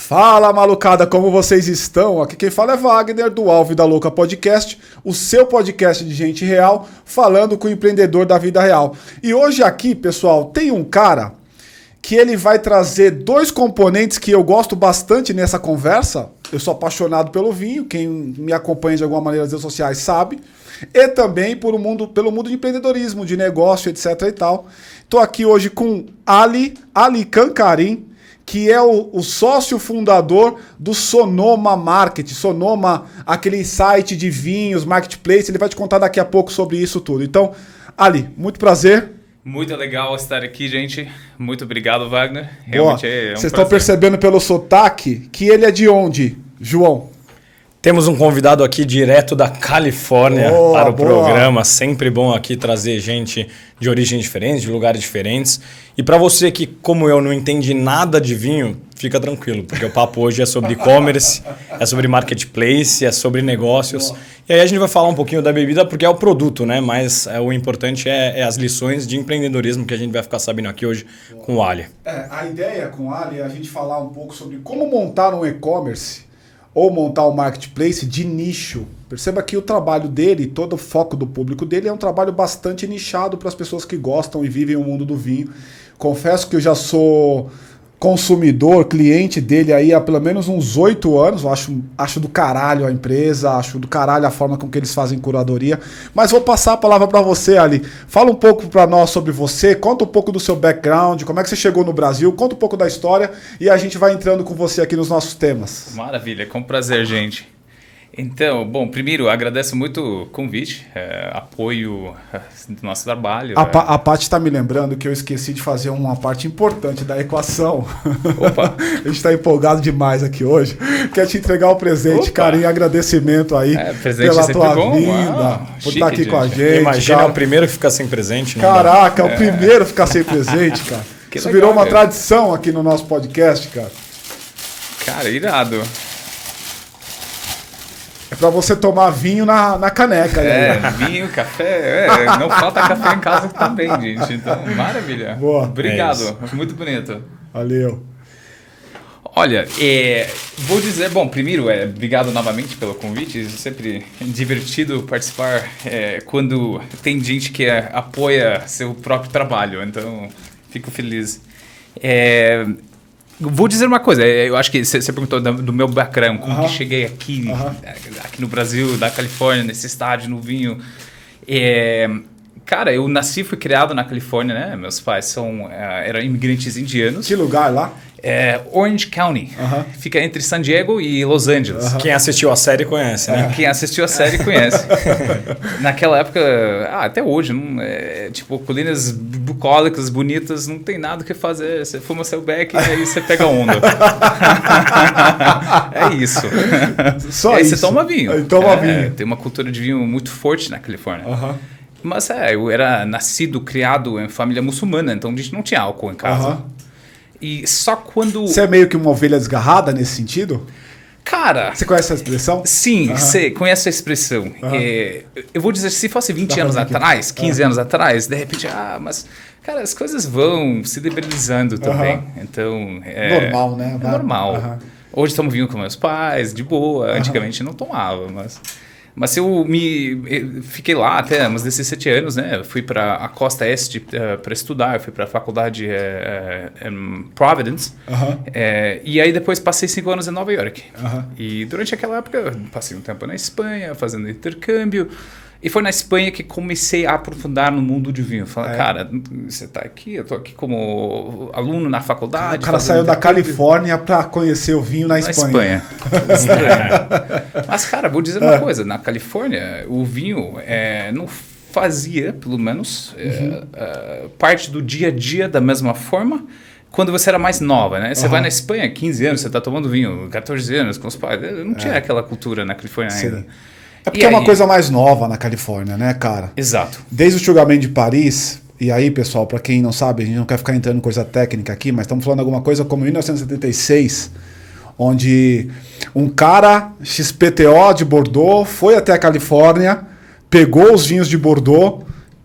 Fala, malucada, como vocês estão? Aqui quem fala é Wagner, do Alvo da Louca Podcast, o seu podcast de gente real, falando com o empreendedor da vida real. E hoje aqui, pessoal, tem um cara que ele vai trazer dois componentes que eu gosto bastante nessa conversa. Eu sou apaixonado pelo vinho, quem me acompanha de alguma maneira nas redes sociais sabe. E também pelo mundo de empreendedorismo, de negócio, etc e tal. Estou aqui hoje com Ali Cancarim, que é o sócio fundador do Sonoma Market. Sonoma, aquele site de vinhos, marketplace, ele vai te contar daqui a pouco sobre isso tudo. Então, Ali, muito prazer. Muito legal estar aqui, gente. Muito obrigado, Wagner. Realmente Vocês estão percebendo pelo sotaque que ele é de onde, João? Temos um convidado aqui direto da Califórnia para o programa. Sempre bom aqui trazer gente de origem diferente, de lugares diferentes. E para você que, como eu, não entende nada de vinho, fica tranquilo, porque o papo hoje é sobre e-commerce, é sobre marketplace, é sobre negócios. E aí a gente vai falar um pouquinho da bebida, porque é o produto, né? Mas o importante é as lições de empreendedorismo que a gente vai ficar sabendo aqui hoje com o Ali. A ideia com o Ali é a gente falar um pouco sobre como montar um e-commerce ou montar um marketplace de nicho. Perceba que o trabalho dele, todo o foco do público dele é um trabalho bastante nichado para as pessoas que gostam e vivem o mundo do vinho. Confesso que eu já sou consumidor, cliente dele aí há pelo menos uns 8 anos. Eu acho do caralho a empresa, acho do caralho a forma com que eles fazem curadoria. Mas vou passar a palavra para você, Ali. Fala um pouco para nós sobre você, conta um pouco do seu background, como é que você chegou no Brasil, conta um pouco da história e a gente vai entrando com você aqui nos nossos temas. Maravilha, com prazer, gente. Então, bom, primeiro, agradeço muito o convite, apoio do nosso trabalho. A Paty está me lembrando que eu esqueci de fazer uma parte importante da equação. Opa! A gente está empolgado demais aqui hoje. Quer te entregar o presente, carinho e agradecimento aí pela tua vinda, por estar aqui com a gente. Imagina, cara, o primeiro que fica sem presente. Caraca, o primeiro a ficar sem presente, cara. Isso virou uma tradição aqui no nosso podcast, cara. Cara, irado. É pra você tomar vinho na caneca. Vinho, café. Não falta café em casa que tá bem, gente. Então, maravilha. Boa. Obrigado. Muito bonito. Valeu. Olha, vou dizer, bom, primeiro, obrigado novamente pelo convite. É sempre divertido participar quando tem gente que apoia seu próprio trabalho. Então, fico feliz. Vou dizer uma coisa, eu acho que você perguntou do meu background, como que cheguei aqui no Brasil, da Califórnia, nesse estádio, no vinho. Cara, eu nasci e fui criado na Califórnia, né? Meus pais eram imigrantes indianos. Que lugar lá? Orange County. Fica entre San Diego e Los Angeles. Quem assistiu a série conhece, né? Quem assistiu a série conhece. Naquela época, até hoje, tipo, colinas bucólicas, bonitas, não tem nada o que fazer. Você fuma seu beck e aí você pega onda. É isso. Só e aí isso. você toma vinho. Vinho. Tem uma cultura de vinho muito forte na Califórnia. Mas eu era nascido, criado em família muçulmana, então a gente não tinha álcool em casa. E só quando... Você é meio que uma ovelha desgarrada nesse sentido? Cara... Você conhece essa expressão? Sim, você conhece a expressão. Eu vou dizer, se fosse 20 anos atrás, 15 anos atrás, de repente, mas... Cara, as coisas vão se debilizando também. Então... normal, né? É normal. Hoje estamos vindo com meus pais, de boa. Antigamente não tomava, Mas eu fiquei lá até uns 17 anos, né? Eu fui para a costa este para estudar, eu fui para a faculdade em Providence. E aí depois passei 5 anos em Nova York. E durante aquela época eu passei um tempo na Espanha, fazendo intercâmbio. E foi na Espanha que comecei a aprofundar no mundo de vinho. Falei, cara, você tá aqui, eu tô aqui como aluno na faculdade. O cara saiu da Califórnia para conhecer o vinho na Espanha. Mas, cara, vou dizer uma coisa. Na Califórnia, o vinho não fazia, pelo menos, parte do dia a dia da mesma forma quando você era mais nova, né? Você vai na Espanha, 15 anos, você tá tomando vinho, 14 anos com os pais. Não tinha aquela cultura na Califórnia ainda. É porque é uma coisa mais nova na Califórnia, né, cara? Exato. Desde o julgamento de Paris, e aí, pessoal, para quem não sabe, a gente não quer ficar entrando em coisa técnica aqui, mas estamos falando alguma coisa como 1976, onde um cara XPTO de Bordeaux foi até a Califórnia, pegou os vinhos de Bordeaux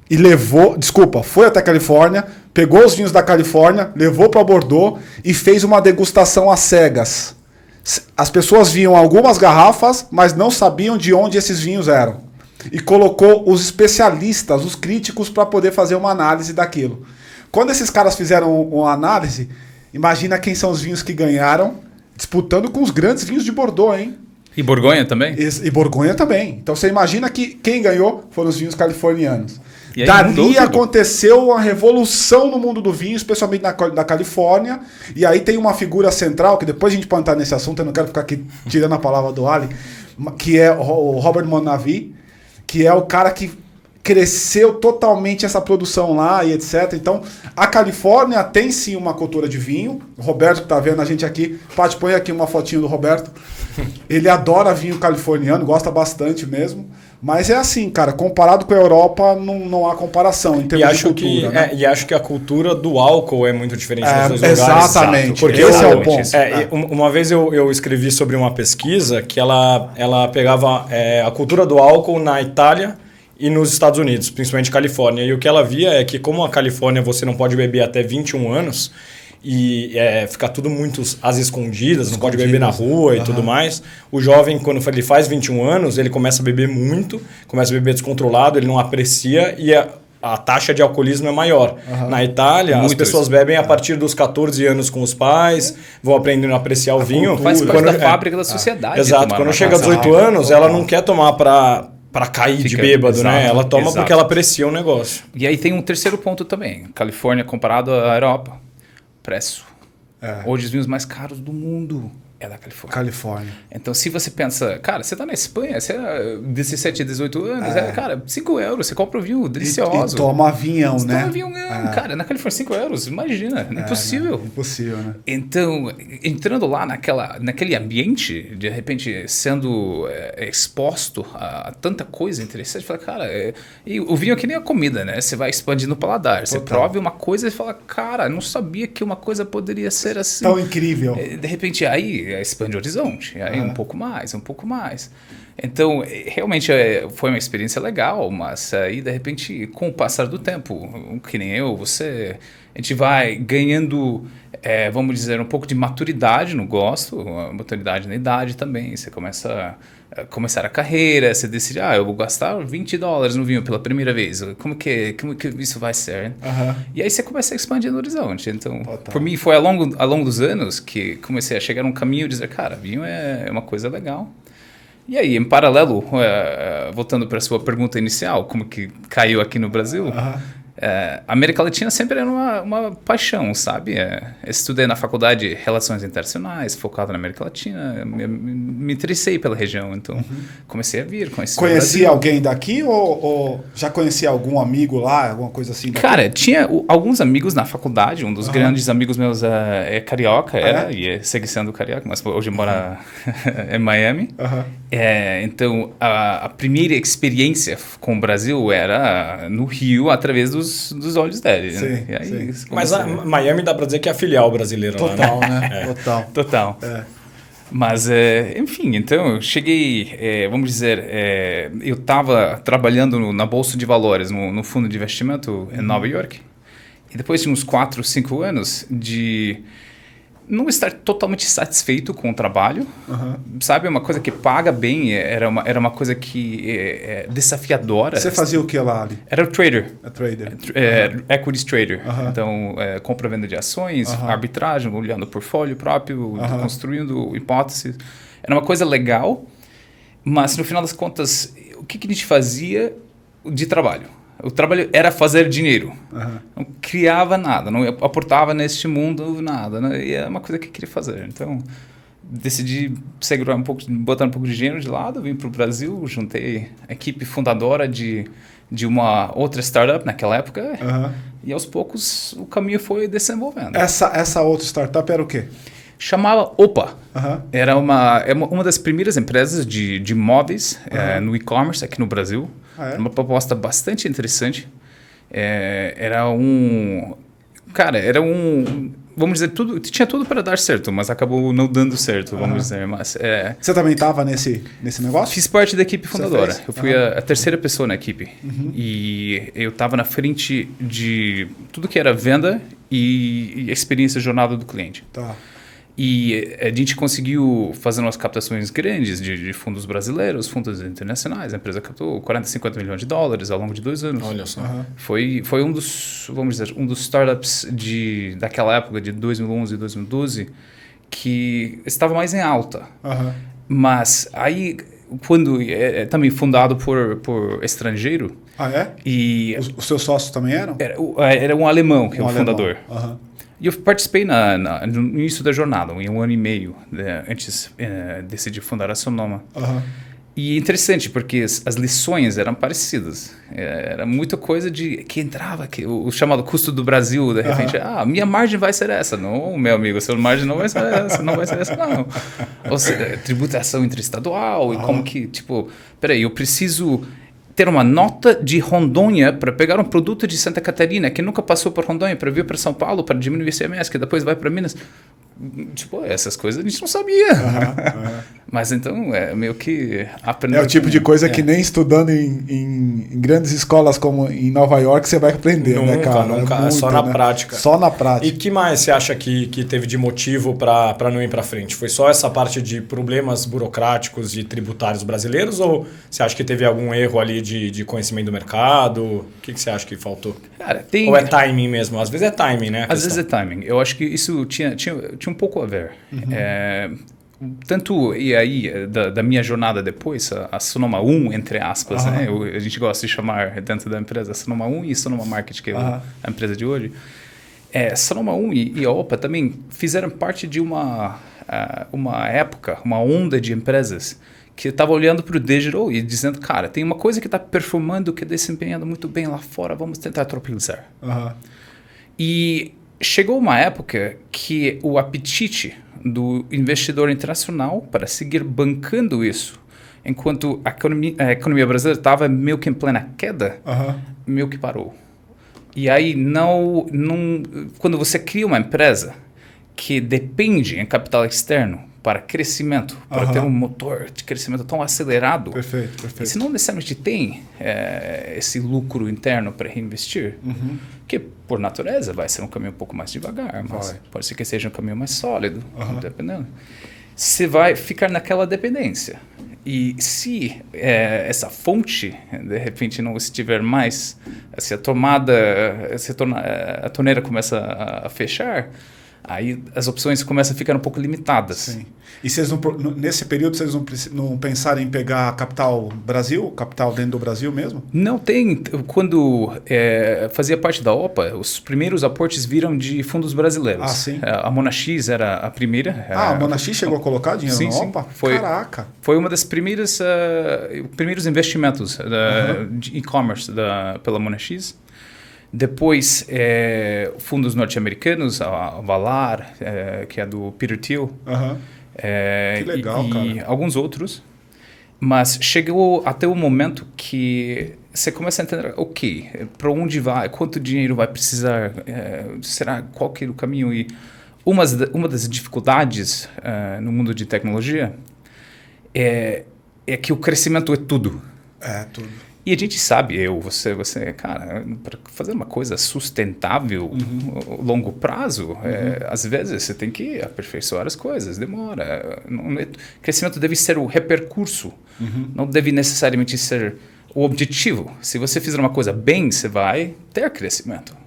e levou... Desculpa, foi até a Califórnia, pegou os vinhos da Califórnia, levou para Bordeaux e fez uma degustação às cegas. As pessoas viam algumas garrafas, mas não sabiam de onde esses vinhos eram. E colocou os especialistas, os críticos, para poder fazer uma análise daquilo. Quando esses caras fizeram uma análise, imagina quem são os vinhos que ganharam, disputando com os grandes vinhos de Bordeaux, hein? E Borgonha também? E Borgonha também. Então você imagina que quem ganhou foram os vinhos californianos. E aí Dali aconteceu uma revolução no mundo do vinho, especialmente na Califórnia. E aí tem uma figura central, que depois a gente pode entrar nesse assunto, eu não quero ficar aqui tirando a palavra do Ali, que é o Robert Mondavi, que é o cara que cresceu totalmente essa produção lá e etc. Então, a Califórnia tem sim uma cultura de vinho. O Roberto que está vendo a gente aqui, Paty, põe aqui uma fotinho do Roberto. Ele adora vinho californiano, gosta bastante mesmo. Mas é assim, cara, comparado com a Europa, não há comparação em termos de cultura. Né? E acho que a cultura do álcool é muito diferente nos dois lugares. Exatamente, porque esse é o ponto. Uma vez eu escrevi sobre uma pesquisa que ela pegava a cultura do álcool na Itália e nos Estados Unidos, principalmente Califórnia. E o que ela via é que como a Califórnia você não pode beber até 21 anos... e ficar tudo muito às escondidas, não pode beber na rua e tudo mais. O jovem, quando ele faz 21 anos, ele começa a beber muito, começa a beber descontrolado, ele não aprecia e a taxa de alcoolismo é maior. Na Itália, as pessoas bebem a partir dos 14 anos com os pais, vão aprendendo a apreciar o vinho. Faz parte da fábrica da sociedade. Exato, quando chega aos 18 anos, ela não quer tomar para cair de bêbado, né? Ela toma porque ela aprecia o negócio. E aí tem um terceiro ponto também. Califórnia comparado à Europa. Preço. Hoje os vinhos mais caros do mundo é da Califórnia. Então, se você pensa, cara, você tá na Espanha, você é 17, 18 anos, cara, 5 euros, você compra um vinho delicioso. E toma vinhão, né? Toma vinhão, cara, na Califórnia 5 euros, imagina, impossível. Não, impossível, né? Então, entrando lá naquele ambiente, de repente sendo exposto a tanta coisa interessante, fala, cara, e o vinho aqui nem a comida, né? Você vai expandindo o paladar, você prova uma coisa e fala, cara, não sabia que uma coisa poderia ser assim. Tão incrível. De repente, aí expande o horizonte, aí um pouco mais. Então, realmente foi uma experiência legal, mas aí, de repente, com o passar do tempo, que nem eu, a gente vai ganhando, vamos dizer, um pouco de maturidade no gosto, maturidade na idade também. Você começa a começar a carreira, você decide, eu vou gastar $20 no vinho pela primeira vez. Como que isso vai ser? E aí você começa a expandir no horizonte. Então, por mim, foi ao longo dos anos que comecei a chegar num caminho e dizer, cara, vinho é uma coisa legal. E aí, em paralelo, voltando para a sua pergunta inicial, como que caiu aqui no Brasil, a América Latina sempre era uma paixão, sabe? Estudei na faculdade de Relações Internacionais, focado na América Latina, me interessei pela região, então comecei a vir. Conhecia alguém daqui ou já conhecia algum amigo lá, alguma coisa assim? Daqui? Cara, tinha alguns amigos na faculdade, um dos grandes amigos meus é carioca, e segue sendo carioca, mas hoje mora em Miami. Então, a primeira experiência com o Brasil era no Rio, através dos olhos dele. Sim, né? E aí, mas Miami dá para dizer que é a filial brasileira total, lá, né? Total. Mas, enfim, então eu cheguei, vamos dizer, eu estava trabalhando na Bolsa de Valores, no fundo de investimento em Nova York. E depois de uns 4, 5 anos de não estar totalmente satisfeito com o trabalho, sabe? Uma coisa que paga bem, era uma coisa que desafiadora. Você fazia o que lá, Ali? Era o trader. Equities trader. Então, compra e venda de ações, arbitragem, olhando o portfólio próprio, construindo hipóteses. Era uma coisa legal, mas no final das contas, o que a gente fazia de trabalho? O trabalho era fazer dinheiro. Não criava nada, não aportava neste mundo nada. Né? E é uma coisa que eu queria fazer. Então, decidi segurar botar um pouco de dinheiro de lado, vim para o Brasil, juntei a equipe fundadora de uma outra startup naquela época. E aos poucos o caminho foi desenvolvendo. Essa outra startup era o quê? Chamava Opa. Era uma das primeiras empresas de móveis no e-commerce aqui no Brasil. Uma proposta bastante interessante. Vamos dizer, tinha tudo para dar certo, mas acabou não dando certo, vamos dizer. Mas, você também estava nesse negócio? Fiz parte da equipe fundadora. Eu fui a terceira pessoa na equipe. E eu estava na frente de tudo que era venda e experiência jornada do cliente. Tá. E a gente conseguiu fazer umas captações grandes de fundos brasileiros, fundos internacionais. A empresa captou 40, 50 milhões de dólares ao longo de 2 anos. Olha só. Foi um dos, vamos dizer, um dos startups daquela época, de 2011 e 2012, que estava mais em alta. Mas aí, quando é também fundado por estrangeiro. Ah, é? E os seus sócios também eram? Era um alemão que é o fundador. Aham. E eu participei no início da jornada, em 1 ano e meio, antes de decidir fundar a Sonoma. E é interessante, porque as lições eram parecidas. Era muita coisa que entrava, o chamado custo do Brasil, de repente, minha margem vai ser essa. Não, meu amigo, sua margem não vai ser essa, não vai ser essa, não. Ou seja, tributação interestadual, e como que, tipo, peraí, eu preciso ter uma nota de Rondônia para pegar um produto de Santa Catarina que nunca passou por Rondônia para vir para São Paulo para diminuir o ICMS, que depois vai para Minas. Tipo, essas coisas a gente não sabia. Mas então, meio que aprender. É o tipo de coisa que nem estudando em grandes escolas como em Nova York você vai aprender, nunca, né, cara? Nunca, muito, só na prática. Só na prática. E que mais você acha que teve de motivo para não ir para frente? Foi só essa parte de problemas burocráticos e tributários brasileiros ou você acha que teve algum erro ali de conhecimento do mercado? O que você acha que faltou? Cara, ou é timing mesmo? Às vezes é timing, né? Às vezes é timing. Eu acho que isso tinha um pouco a ver. Tanto, e aí, da minha jornada depois, a Sonoma 1, entre aspas, né? A gente gosta de chamar dentro da empresa Sonoma 1 e Sonoma Market, que é a empresa de hoje. Sonoma 1 e a OPA também fizeram parte de uma época, uma onda de empresas que estava olhando para o digital e dizendo, cara, tem uma coisa que está performando, que está desempenhando muito bem lá fora, vamos tentar tropicalizar. E chegou uma época que o apetite do investidor internacional para seguir bancando isso, enquanto a economia brasileira estava meio que em plena queda, meio que parou. E aí, quando você cria uma empresa que depende em capital externo para crescimento, para ter um motor de crescimento tão acelerado, perfeito. E se não necessariamente tem esse lucro interno para reinvestir, que por natureza vai ser um caminho um pouco mais devagar, mas pode ser que seja um caminho mais sólido, dependendo. Você vai ficar naquela dependência. E se essa fonte, de repente, não estiver mais, se a torneira começa a fechar, aí as opções começam a ficar um pouco limitadas. Sim. E vocês nesse período vocês não pensaram em pegar capital Brasil, capital dentro do Brasil mesmo? Não tem. Quando fazia parte da OPA, os primeiros aportes viram de fundos brasileiros. Sim. A Monax era a primeira. A Monax chegou a colocar dinheiro na OPA? Caraca! Foi uma das primeiros investimentos de e-commerce pela Monax. Depois, fundos norte-americanos, a Valar, que é do Peter Thiel. Que legal, e cara. alguns outros. Mas chegou até o momento que você começa a entender, para onde vai, quanto dinheiro vai precisar, qual que é o caminho? E uma das dificuldades no mundo de tecnologia é que o crescimento é tudo. É tudo. E a gente sabe, você, cara, para fazer uma coisa sustentável a longo prazo, às vezes você tem que aperfeiçoar as coisas, demora. Crescimento deve ser o repercurso, não deve necessariamente ser o objetivo. Se você fizer uma coisa bem, você vai ter crescimento.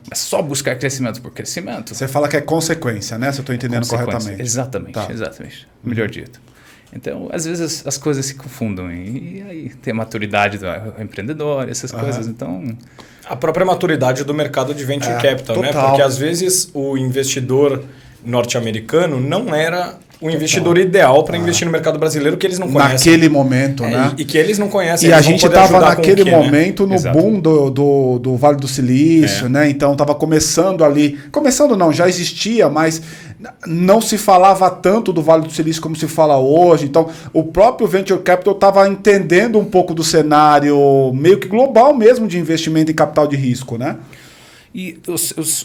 Mas só buscar crescimento por crescimento... Você fala que é consequência, né? Se eu estou entendendo corretamente. Exatamente. Melhor dito. Então, às vezes as coisas se confundem e aí tem a maturidade do empreendedor, essas coisas, então... A própria maturidade do mercado de venture capital, total. né? Porque às vezes o investidor norte-americano não era o investidor ideal para investir no mercado brasileiro, que eles não conhecem. Naquele momento, né? E que eles não conhecem. E a gente estava naquele momento no Exato. boom do Vale do Silício, né? Então estava começando ali. Começando não, já existia, mas não se falava tanto do Vale do Silício como se fala hoje. Então o próprio Venture Capital estava entendendo um pouco do cenário meio que global mesmo de investimento em capital de risco, né? E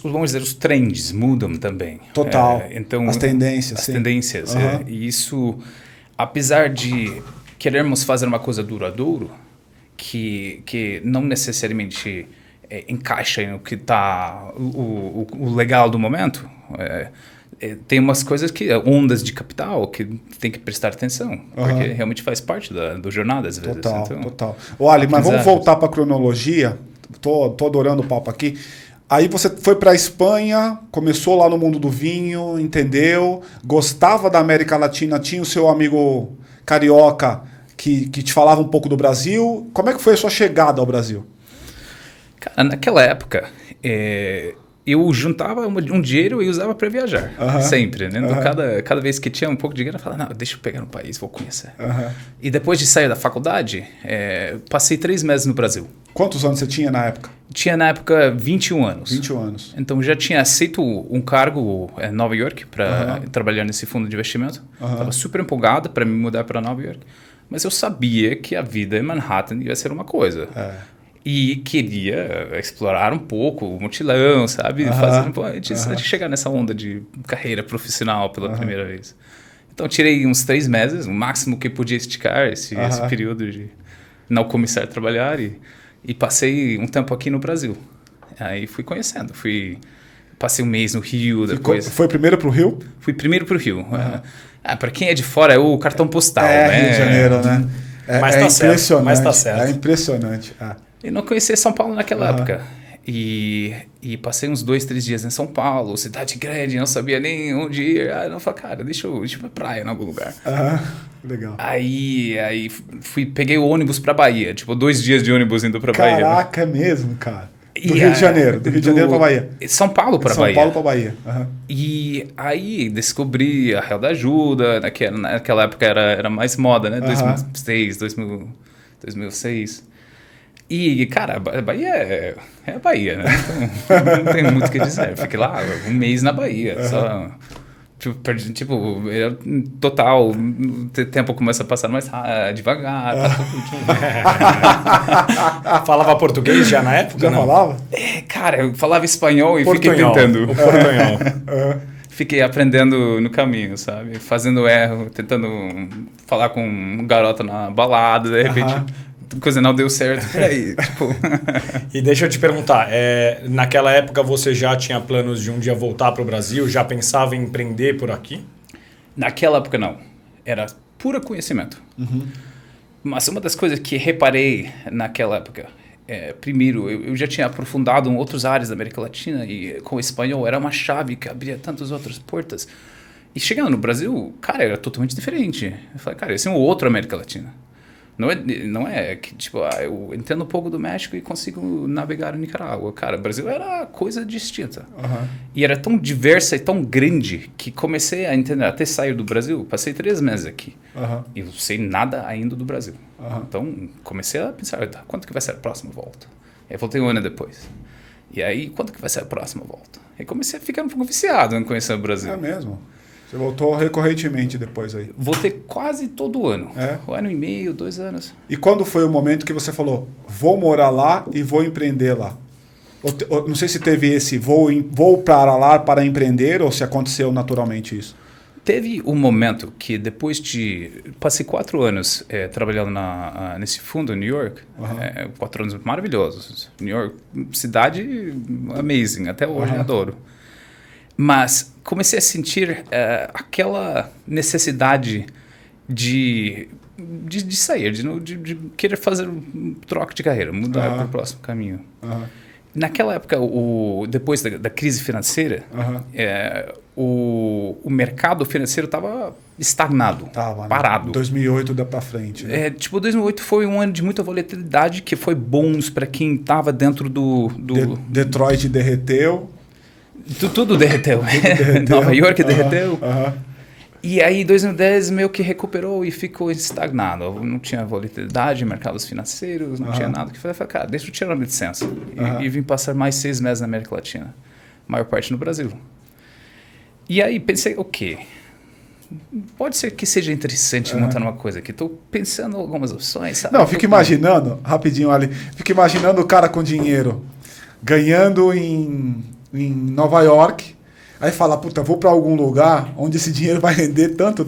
vamos dizer, os trends mudam também. Total. Então, as tendências. As tendências. E isso, apesar de querermos fazer uma coisa duradouro, que não necessariamente encaixa no que está o legal do momento, tem umas coisas ondas de capital, que tem que prestar atenção, porque realmente faz parte da jornada, às vezes. Total. Olha, mas vamos voltar para a cronologia. Tô adorando o papo aqui. Aí você foi para a Espanha, começou lá no mundo do vinho, entendeu? Gostava da América Latina, tinha o seu amigo carioca que te falava um pouco do Brasil. Como é que foi a sua chegada ao Brasil? Cara, naquela época, eu juntava um dinheiro e usava para viajar, sempre. Né? Então, cada vez que tinha um pouco de dinheiro, eu falava, não, deixa eu pegar no país, vou conhecer. E depois de sair da faculdade, passei 3 meses no Brasil. Quantos anos você tinha na época? Tinha na época 21 anos. 21 anos. Então já tinha aceito um cargo em Nova York para trabalhar nesse fundo de investimento. Estava super empolgado para me mudar para Nova York. Mas eu sabia que a vida em Manhattan ia ser uma coisa. E queria explorar um pouco o mochilão, sabe? Antes de chegar nessa onda de carreira profissional pela primeira vez. Então tirei uns 3 meses, o máximo que podia esticar esse período de não começar a trabalhar e passei um tempo aqui no Brasil. Aí fui conhecendo, passei um mês no Rio, depois... Foi primeiro para o Rio? Fui primeiro para o Rio. Para quem é de fora é o cartão postal, né? Rio de Janeiro, né? Mas tá certo. Mas tá certo. É impressionante. Eu não conhecia São Paulo naquela época. E passei uns 2, 3 dias em São Paulo, cidade grande, não sabia nem onde ir. Não falei, cara, deixa eu ir pra praia em algum lugar. Legal. Aí peguei o ônibus pra Bahia, 2 dias de ônibus indo pra Bahia. Caraca, é mesmo, cara. Do Rio de Janeiro pra Bahia. São Paulo pra Bahia. São Paulo pra Bahia. E aí descobri a Real da Ajuda, naquela época era mais moda, né? 2006, 2006. E, cara, a Bahia é a Bahia, né? Então, não tem muito o que dizer. Eu fiquei lá um mês na Bahia, só... total, o tempo começa a passar mais devagar. Falava português já na época? Já não? Falava? Cara, eu falava espanhol e portunhol, fiquei tentando. O portunhol. Fiquei aprendendo no caminho, sabe? Fazendo erro, tentando falar com um garoto na balada, de repente... coisa não deu certo. Peraí, E deixa eu te perguntar, naquela época você já tinha planos de um dia voltar para o Brasil? Já pensava em empreender por aqui? Naquela época não. Era puro conhecimento. Mas uma das coisas que reparei naquela época, primeiro, eu já tinha aprofundado em outras áreas da América Latina e com o espanhol era uma chave que abria tantas outras portas. E chegando no Brasil, cara, era totalmente diferente. Eu falei, cara, esse é um outro América Latina. Não é que, eu entendo um pouco do México e consigo navegar no Nicarágua. Cara, o Brasil era coisa distinta. E era tão diversa e tão grande que comecei a entender, até sair do Brasil, passei 3 meses aqui. E não sei nada ainda do Brasil. Então, comecei a pensar, quanto que vai ser a próxima volta? Aí voltei um ano depois. E aí, quanto que vai ser a próxima volta? Aí comecei a ficar um pouco viciado em conhecer o Brasil. É mesmo? Você voltou recorrentemente depois aí? Voltei quase todo ano. 1 ano e meio, 2 anos. E quando foi o momento que você falou, vou morar lá e vou empreender lá? Não sei se teve esse vou para lá para empreender ou se aconteceu naturalmente isso. Teve um momento que depois passei 4 anos trabalhando nesse fundo em New York. 4 anos maravilhosos. New York, cidade amazing, até hoje adoro. Mas comecei a sentir aquela necessidade de sair, de querer fazer um troca de carreira, mudar para o próximo caminho. Naquela época, depois da crise financeira, o mercado financeiro estava estagnado, parado. Né? 2008 dá para frente. Né? 2008 foi um ano de muita volatilidade, que foi bons para quem estava dentro do... Detroit derreteu. Tudo derreteu. Nova York derreteu. E aí, 2010 meio que recuperou e ficou estagnado. Não tinha volatilidade, mercados financeiros, não tinha nada. Que falei, cara, deixa eu tirar minha licença. E vim passar mais 6 meses na América Latina. Maior parte no Brasil. E aí pensei, ok, pode ser que seja interessante montar uma coisa aqui. Estou pensando em algumas opções. Sabe? Não, fico imaginando, rapidinho ali, fico imaginando o cara com dinheiro ganhando em Nova York, aí fala, puta, vou para algum lugar onde esse dinheiro vai render tanto,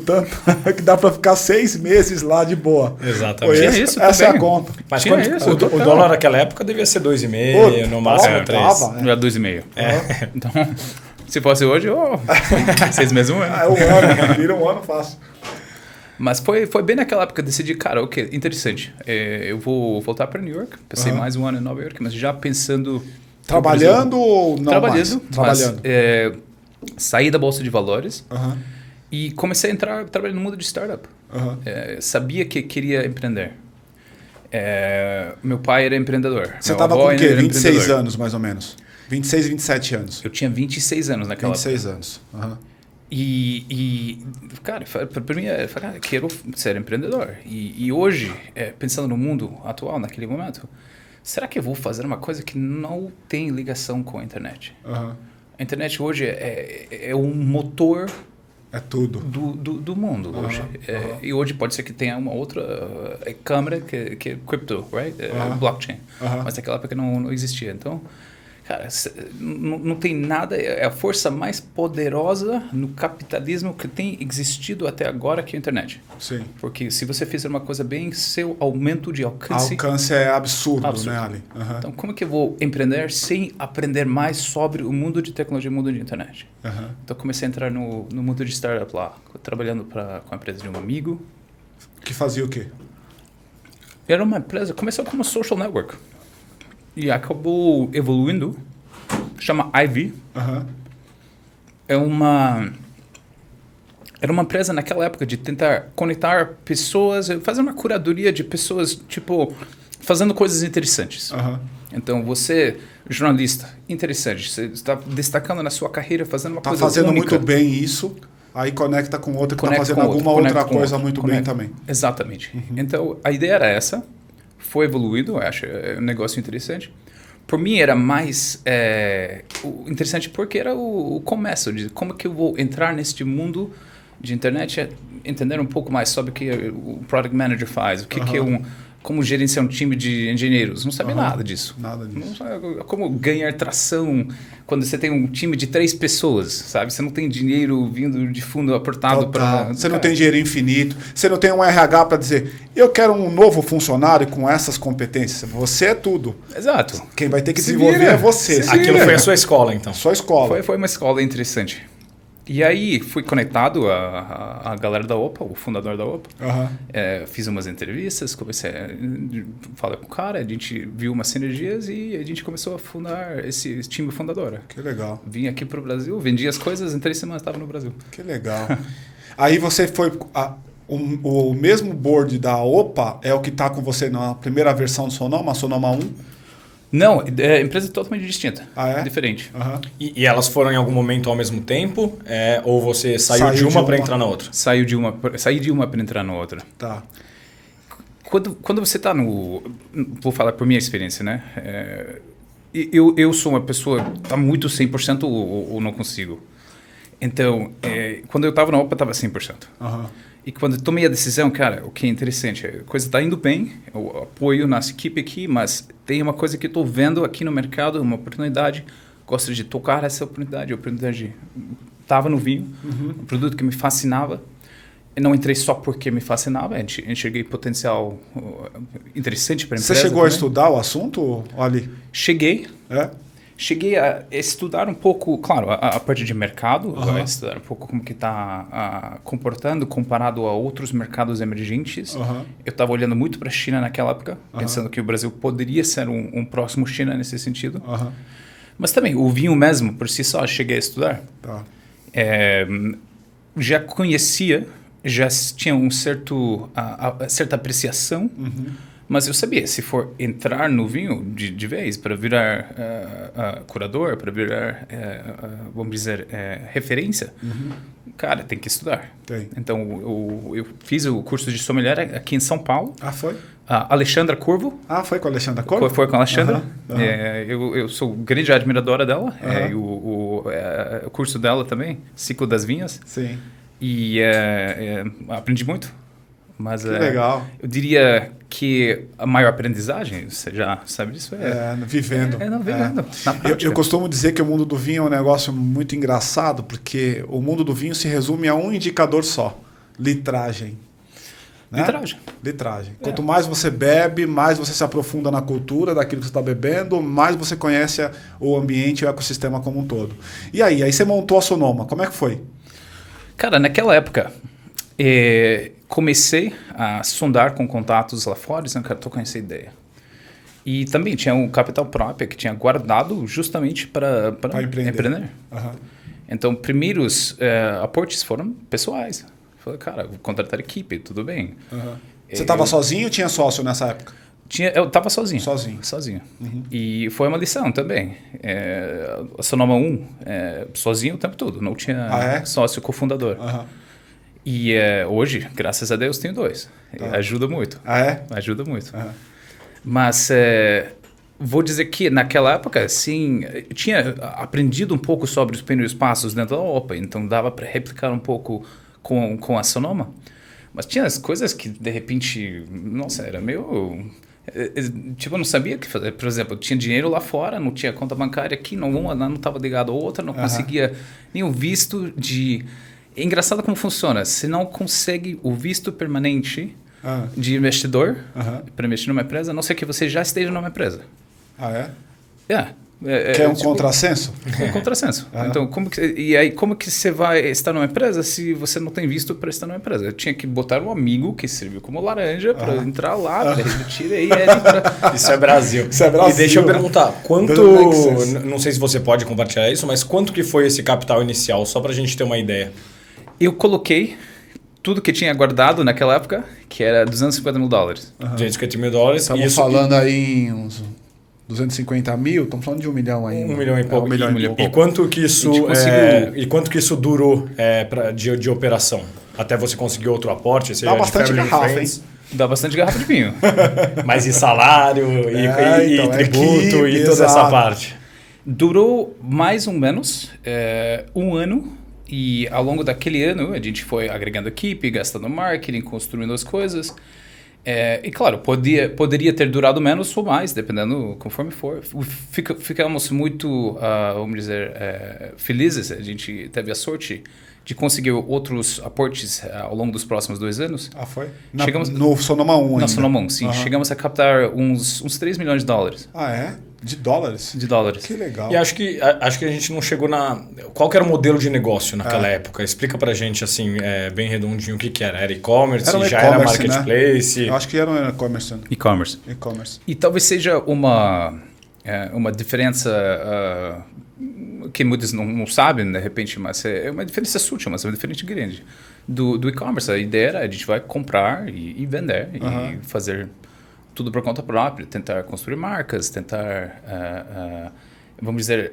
que dá para ficar 6 meses lá de boa. Exatamente. Essa é a conta. Mas o dólar naquela época devia ser 2,5, no máximo 3. Era 2,5. Então, Se fosse hoje, 6 meses, um ano. Vira um ano fácil. Mas foi bem naquela época que eu decidi, cara, ok, interessante. Eu vou voltar para New York. Passei mais um ano em Nova York, mas já pensando... Trabalhando ou não Trabalhando. mais? Trabalhando. Saí da Bolsa de Valores e comecei a trabalhar no mundo de startup. Sabia que queria empreender. Meu pai era empreendedor. Você estava com o quê? 26 anos, mais ou menos? 26, 27 anos. Eu tinha 26 anos naquela 26 época. 26 anos. Cara, para mim, eu falei, quero ser empreendedor. E hoje, pensando no mundo atual, naquele momento, será que eu vou fazer uma coisa que não tem ligação com a internet? A internet hoje é um motor... É tudo. Do mundo hoje. E hoje pode ser que tenha uma outra câmera que é crypto, right? Blockchain. Mas naquela época não existia. Então, cara, não tem nada... É a força mais poderosa no capitalismo que tem existido até agora que é a internet. Sim. Porque se você fizer uma coisa bem, seu aumento de alcance... Alcance é absurdo. Né, Ali? Então, como é que eu vou empreender sem aprender mais sobre o mundo de tecnologia e o mundo de internet? Então, comecei a entrar no mundo de startup lá, trabalhando com a empresa de um amigo. Que fazia o quê? Era uma empresa, começou como social network. E acabou evoluindo. Chama Ivy. Era uma empresa naquela época de tentar conectar pessoas, fazer uma curadoria de pessoas, tipo, fazendo coisas interessantes. Então, você, jornalista, interessante, você está destacando na sua carreira, fazendo uma coisa única. Está fazendo muito bem isso, aí conecta com outro que está fazendo alguma outra coisa muito bem também. Exatamente. Então, a ideia era essa. Foi evoluído, eu acho, um negócio interessante. Por mim era mais interessante porque era o começo de como que eu vou entrar neste mundo de internet, entender um pouco mais sobre o que o Product Manager faz, o que como gerenciar um time de engenheiros. Não sabia nada disso. Nada disso. Não sabe como ganhar tração quando você tem um time de 3 pessoas, sabe? Você não tem dinheiro vindo de fundo apertado para... Você não tem dinheiro infinito. Você não tem um RH para dizer, eu quero um novo funcionário com essas competências. Você é tudo. Exato. Quem vai ter que desenvolver é você. Aquilo foi a sua escola, então. Sua escola. Foi uma escola interessante. E aí fui conectado a galera da OPA, o fundador da OPA. Fiz umas entrevistas, comecei a falar com o cara, a gente viu umas sinergias e a gente começou a fundar esse time fundador. Que legal. Vim aqui para o Brasil, vendi as coisas, em 3 semanas estava no Brasil. Que legal. Aí você foi... O mesmo board da OPA é o que está com você na primeira versão do Sonoma, a Sonoma 1? Não, é empresa totalmente distinta. Diferente. E elas foram em algum momento ao mesmo tempo? Ou você saiu de uma para entrar na outra? Saí de uma para entrar na outra. Tá. Quando você está no... Vou falar por minha experiência, né? Eu sou uma pessoa que está muito 100% ou não consigo. Então, quando eu estava na OPA, estava 100%. E quando eu tomei a decisão, cara, o que é interessante, a coisa está indo bem, eu apoio nossa equipe aqui, mas tem uma coisa que eu estou vendo aqui no mercado, uma oportunidade, gosto de tocar essa oportunidade, a oportunidade estava no vinho, um produto que me fascinava. Eu não entrei só porque me fascinava, enxerguei potencial interessante para a empresa. Você chegou a estudar o assunto, Ali? Cheguei. Cheguei a estudar um pouco, claro, a parte de mercado, a estudar um pouco como que está comportando comparado a outros mercados emergentes. Eu estava olhando muito para a China naquela época, pensando que o Brasil poderia ser um próximo China nesse sentido. Mas também, o vinho mesmo, por si só, cheguei a estudar. Já conhecia, já tinha certa apreciação, mas eu sabia, se for entrar no vinho de vez, para virar curador, para virar, vamos dizer, referência, cara, tem que estudar. Então, eu fiz o curso de sommelier aqui em São Paulo. Foi? A Alexandra Corvo. Foi com a Alexandra Corvo? Foi com a Alexandra. Eu sou grande admiradora dela. O curso dela também, Ciclo das Vinhas. Sim. E aprendi muito. Mas que legal. Eu diria que a maior aprendizagem, você já sabe disso, vivendo. Vivendo, na prática. Eu costumo dizer que o mundo do vinho é um negócio muito engraçado, porque o mundo do vinho se resume a um indicador só, litragem. Né? Litragem. Litragem. Quanto mais você bebe, mais você se aprofunda na cultura daquilo que você está bebendo, mais você conhece o ambiente e o ecossistema como um todo. E aí você montou a Sonoma. Como é que foi? Cara, naquela época, comecei a sondar com contatos lá fora, dizendo que eu estou com essa ideia. E também tinha um capital próprio que tinha guardado justamente para empreender. Uhum. Então, primeiros aportes foram pessoais. Falei, cara, vou contratar equipe, tudo bem. Uhum. Você estava sozinho ou tinha sócio nessa época? Eu estava sozinho. Sozinho. Uhum. E foi uma lição também. A Sonoma 1, sozinho o tempo todo. Não tinha sócio cofundador. Uhum. E hoje, graças a Deus, tenho 2. Ajuda muito. Ajuda muito. Uhum. Mas vou dizer que naquela época, sim, eu tinha aprendido um pouco sobre os primeiros passos dentro da OPA. Então dava para replicar um pouco com a Sonoma. Mas tinha as coisas que, de repente, nossa, era meio... Tipo, eu não sabia o que fazer. Por exemplo, eu tinha dinheiro lá fora, não tinha conta bancária aqui, não estava ligado a outra, não conseguia nenhum visto de... É engraçado como funciona. Você não consegue o visto permanente de investidor para investir numa empresa, a não ser que você já esteja numa empresa. Que é um contrassenso? É um contrassenso. Então, como que você vai estar numa empresa se você não tem visto para estar numa empresa? Eu tinha que botar um amigo que serviu como laranja para entrar lá, tira aí. Isso é Brasil. E deixa eu perguntar, não sei se você pode compartilhar isso, mas quanto que foi esse capital inicial, só para a gente ter uma ideia? Eu coloquei tudo que tinha guardado naquela época, que era $250 mil. $250 mil. Estamos falando aí em uns 250 mil, estamos falando de 1 milhão aí. 1 milhão e pouco. 1 milhão e pouco. E quanto que isso durou de operação? Até você conseguir outro aporte? Dá bastante garrafa, hein? Dá bastante garrafa de vinho. Mas e salário, e tributo, e toda essa parte? Durou mais ou menos 1 ano. E ao longo daquele ano, a gente foi agregando equipe, gastando marketing, construindo as coisas. E claro, poderia ter durado menos ou mais, dependendo conforme for. Ficamos muito, vamos dizer, felizes. A gente teve a sorte de conseguir outros aportes ao longo dos próximos 2 anos. Foi? No Sonoma 1 ainda? Na Sonoma 1, sim. Chegamos a captar uns $3 milhões. De dólares? De dólares. Que legal. E acho que a gente não chegou na... Qual que era o modelo de negócio naquela época? Explica pra gente, assim, bem redondinho, o que era. Era e-commerce? Era marketplace? Né? Eu acho que era um e-commerce. E-commerce. E talvez seja uma diferença que muitos não sabem, de repente, mas é uma diferença sutil, mas é uma diferença grande. Do e-commerce, a ideia era a gente vai comprar e vender e fazer... tudo por conta própria, tentar construir marcas, tentar, vamos dizer,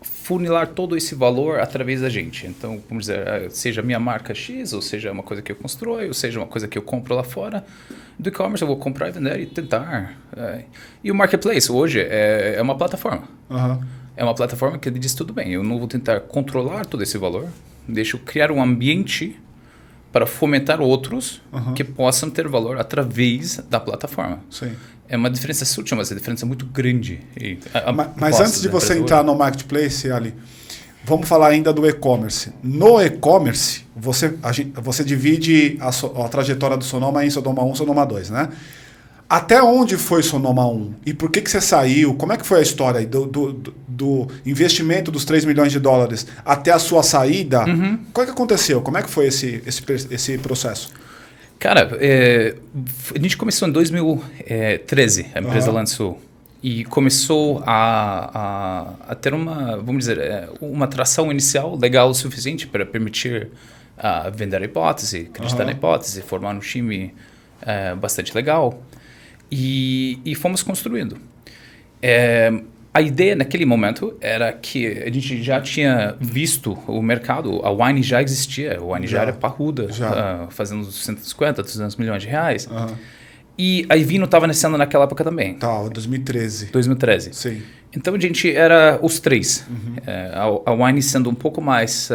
funilar todo esse valor através da gente. Então, vamos dizer, seja a minha marca X, ou seja uma coisa que eu construo, ou seja uma coisa que eu compro lá fora, do e-commerce eu vou comprar e vender e tentar. E o Marketplace hoje é uma plataforma. É uma plataforma que ele diz tudo bem, eu não vou tentar controlar todo esse valor, deixa eu criar um ambiente para fomentar outros que possam ter valor através da plataforma. Sim. É uma diferença sutil, mas é uma diferença muito grande. Mas antes de você entrar no Marketplace, Ali, vamos falar ainda do e-commerce. No e-commerce, você divide a trajetória do Sonoma em Sonoma 1 e Sonoma 2, né? Até onde foi Sonoma 1? E por que você saiu? Como é que foi a história aí do investimento dos $3 milhões até a sua saída? O que aconteceu? Como é que foi esse processo? Cara, a gente começou em 2013, a empresa lançou. E começou a ter vamos dizer, uma tração inicial legal o suficiente para permitir vender a hipótese, acreditar na hipótese, formar um time bastante legal. E fomos construindo. A ideia naquele momento era que a gente já tinha visto o mercado, a Wine já existia, a Wine já era parruda, fazendo 150, 200 milhões de reais. E a Vino estava nascendo naquela época também. 2013. 2013. Sim. Então a gente era os três. A Wine sendo um pouco mais,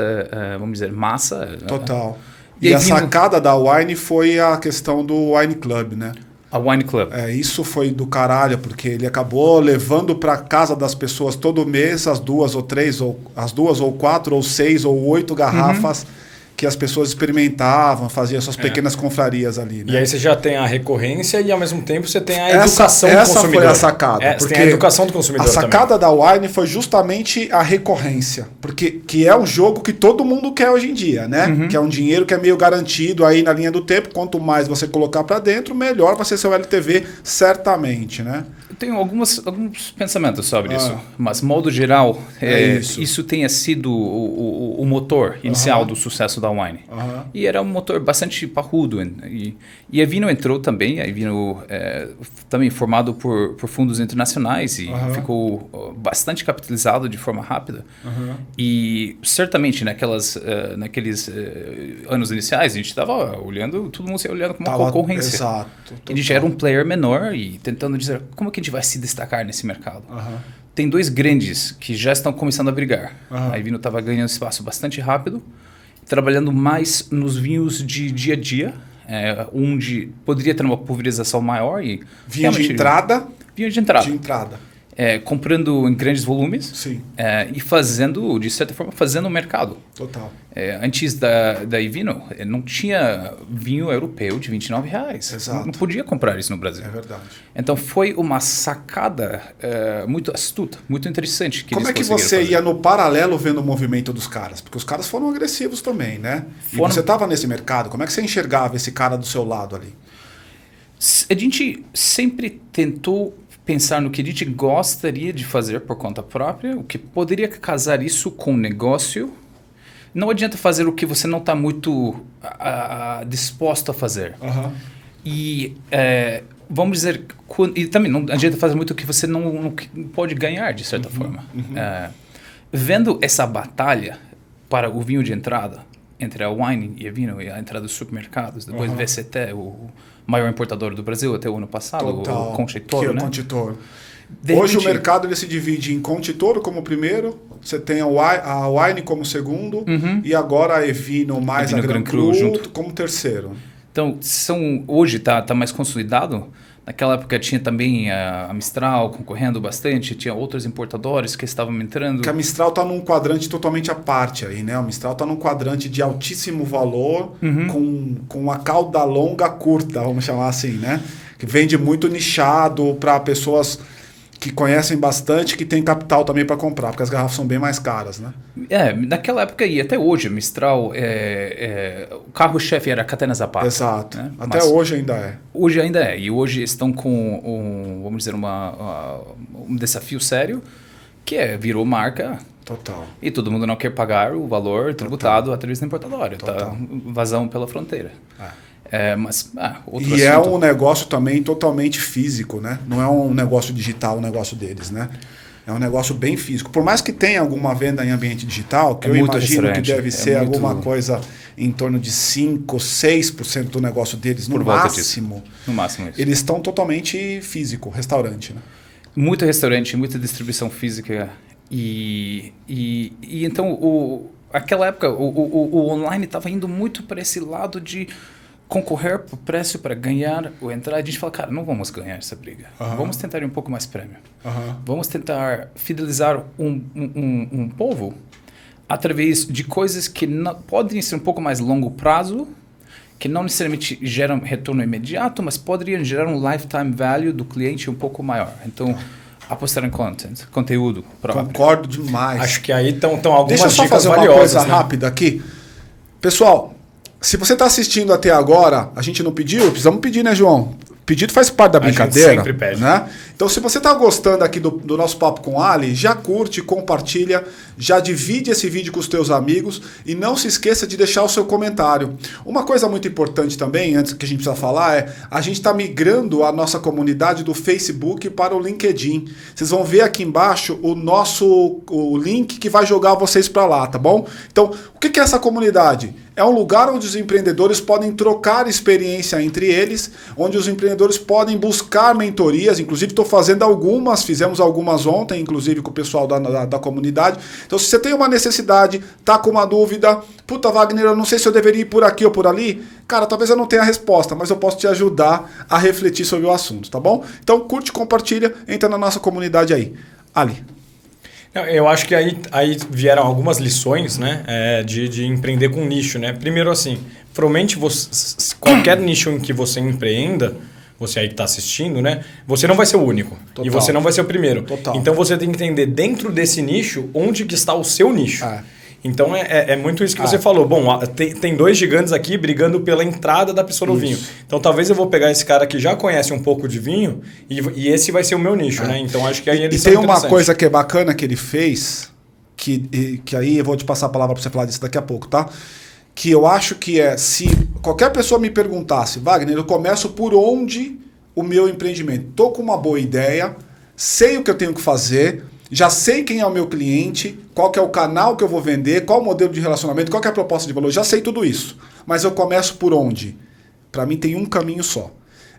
vamos dizer, massa. Total. E a sacada da Wine foi a questão do Wine Club, né? A Wine Club. Isso foi do caralho, porque ele acabou levando para casa das pessoas todo mês as 2 ou 3, ou as 2 ou 4 ou 6 ou 8 garrafas que as pessoas experimentavam, faziam suas pequenas confrarias ali. Né? E aí você já tem a recorrência e ao mesmo tempo você tem a educação do consumidor. Essa foi a sacada. Você tem a educação do consumidor também. A sacada da Wine foi justamente a recorrência, porque que é um jogo que todo mundo quer hoje em dia, né? Que é um dinheiro que é meio garantido aí na linha do tempo. Quanto mais você colocar para dentro, melhor vai ser seu LTV, certamente, né? Eu tenho alguns pensamentos sobre isso, mas, modo geral, isso tenha sido o motor inicial do sucesso da Wine. E era um motor bastante parrudo. E a Vino entrou também, a Vino também formado por fundos internacionais e ficou bastante capitalizado de forma rápida. E certamente naqueles anos iniciais a gente estava olhando, todo mundo se olhando como uma concorrência. Exato. A gente era um player menor e tentando dizer como que a gente vai se destacar nesse mercado. Tem dois grandes que já estão começando a brigar. A Vino estava ganhando espaço bastante rápido, trabalhando mais nos vinhos de dia a dia, onde poderia ter uma pulverização maior. Vinho de entrada. Vinho de entrada. Comprando em grandes volumes. Sim. E fazendo, de certa forma, fazendo o mercado. Total. Antes da Ivino, não tinha vinho europeu de R$29. Exato. Não podia comprar isso no Brasil. É verdade. Então foi uma sacada muito astuta, muito interessante. Como é que você ia no paralelo vendo o movimento dos caras? Porque os caras foram agressivos também, né? E você estava nesse mercado, como é que você enxergava esse cara do seu lado ali? A gente sempre tentou pensar no que a gente gostaria de fazer por conta própria, o que poderia casar isso com o negócio. Não adianta fazer o que você não está muito disposto a fazer. E vamos dizer, e também não adianta fazer muito o que você não pode ganhar, de certa forma. Vendo essa batalha para o vinho de entrada, entre a Wine e a Vino, e a entrada dos supermercados, depois do VCT, o maior importador do Brasil até o ano passado, o Concha e Toro, né? Concha e Toro. Hoje o mercado ele se divide em Concha e Toro como primeiro, você tem a Wine como segundo, e agora a Evino mais a Gran Cru como terceiro. Então, hoje está mais consolidado. Naquela época tinha também a Mistral concorrendo bastante, tinha outros importadores que estavam entrando. Porque a Mistral está num quadrante totalmente à parte aí, né? A Mistral está num quadrante de altíssimo valor, com uma cauda longa curta, vamos chamar assim, né? Que vende muito nichado para pessoas que conhecem bastante, que tem capital também para comprar, porque as garrafas são bem mais caras, né? Naquela época e até hoje, a Mistral, o carro-chefe era a Catena Zapata. Exato. Né? Até hoje ainda é. Hoje ainda é. E hoje estão com, vamos dizer, um desafio sério, que virou marca. Total. E todo mundo não quer pagar o valor tributado através da importadora. Tá vazão pela fronteira. E é um negócio também totalmente físico, né? Não é um negócio digital o negócio deles, né? É um negócio bem físico. Por mais que tenha alguma venda em ambiente digital, que eu imagino que deve ser alguma coisa em torno de 5%, 6% do negócio deles, no máximo. No máximo isso. Eles estão totalmente físico, restaurante, né? Muito restaurante, muita distribuição física. E então, aquela época, o online estava indo muito para esse lado de concorrer por preço para ganhar ou entrar. A gente fala, cara, não vamos ganhar essa briga. Vamos tentar ir um pouco mais prêmio. Vamos tentar fidelizar um povo através de coisas que podem ser um pouco mais longo prazo, que não necessariamente geram retorno imediato, mas poderiam gerar um lifetime value do cliente um pouco maior. Então, apostar em conteúdo próprio. Concordo demais. Acho que aí estão algumas dicas valiosas. Deixa eu só fazer uma coisa rápida aqui. Pessoal, se você está assistindo até agora, a gente não pediu? Precisamos pedir, né, João? Pedido faz parte da brincadeira. A gente sempre pede. Né? Então, se você está gostando aqui do nosso papo com o Ali, já curte, compartilha, já divide esse vídeo com os teus amigos e não se esqueça de deixar o seu comentário. Uma coisa muito importante também, antes que a gente precisa falar, a gente está migrando a nossa comunidade do Facebook para o LinkedIn. Vocês vão ver aqui embaixo o link que vai jogar vocês para lá, tá bom? Então, o que é essa comunidade? É um lugar onde os empreendedores podem trocar experiência entre eles, onde os empreendedores podem buscar mentorias, inclusive fizemos algumas ontem, inclusive com o pessoal da comunidade. Então, se você tem uma necessidade, tá com uma dúvida, puta, Wagner, eu não sei se eu deveria ir por aqui ou por ali, cara, talvez eu não tenha a resposta, mas eu posso te ajudar a refletir sobre o assunto, tá bom? Então, curte, compartilha, entra na nossa comunidade aí. Ali. Eu acho que aí vieram algumas lições, né, de empreender com nicho, né? Primeiro assim, provavelmente qualquer nicho em que você empreenda, você aí que está assistindo, né, você não vai ser o único. Total. E você não vai ser o primeiro. Total. Então você tem que entender dentro desse nicho onde que está o seu nicho. Então é muito isso que você falou. Bom, tem dois gigantes aqui brigando pela entrada da pessoa no vinho. Então talvez eu vou pegar esse cara que já conhece um pouco de vinho e esse vai ser o meu nicho, né? Então acho que aí eles são interessantes. E tem uma coisa que é bacana que ele fez, que aí eu vou te passar a palavra para você falar disso daqui a pouco, tá? Que eu acho que se qualquer pessoa me perguntasse, Wagner, eu começo por onde o meu empreendimento? Tô com uma boa ideia, sei o que eu tenho que fazer, já sei quem é o meu cliente, qual que é o canal que eu vou vender, qual o modelo de relacionamento, qual que é a proposta de valor, já sei tudo isso. Mas eu começo por onde? Para mim tem um caminho só.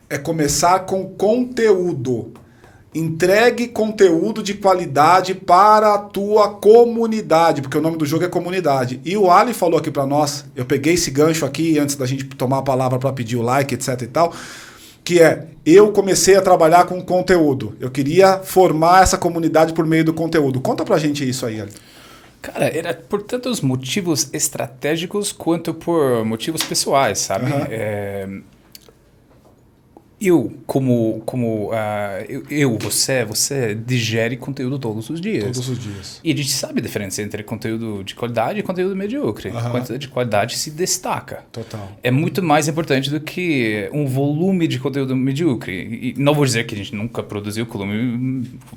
É começar com conteúdo. Entregue conteúdo de qualidade para a tua comunidade, porque o nome do jogo é comunidade. E o Ali falou aqui para nós, eu peguei esse gancho aqui antes da gente tomar a palavra para pedir o like, etc e tal, que eu comecei a trabalhar com conteúdo. Eu queria formar essa comunidade por meio do conteúdo. Conta pra gente isso aí, Ali. Cara, era por tantos motivos estratégicos quanto por motivos pessoais, sabe? Você digere conteúdo todos os dias. Todos os dias. E a gente sabe a diferença entre conteúdo de qualidade e conteúdo medíocre. Conteúdo de qualidade se destaca. Total. É muito mais importante do que um volume de conteúdo medíocre. E não vou dizer que a gente nunca produziu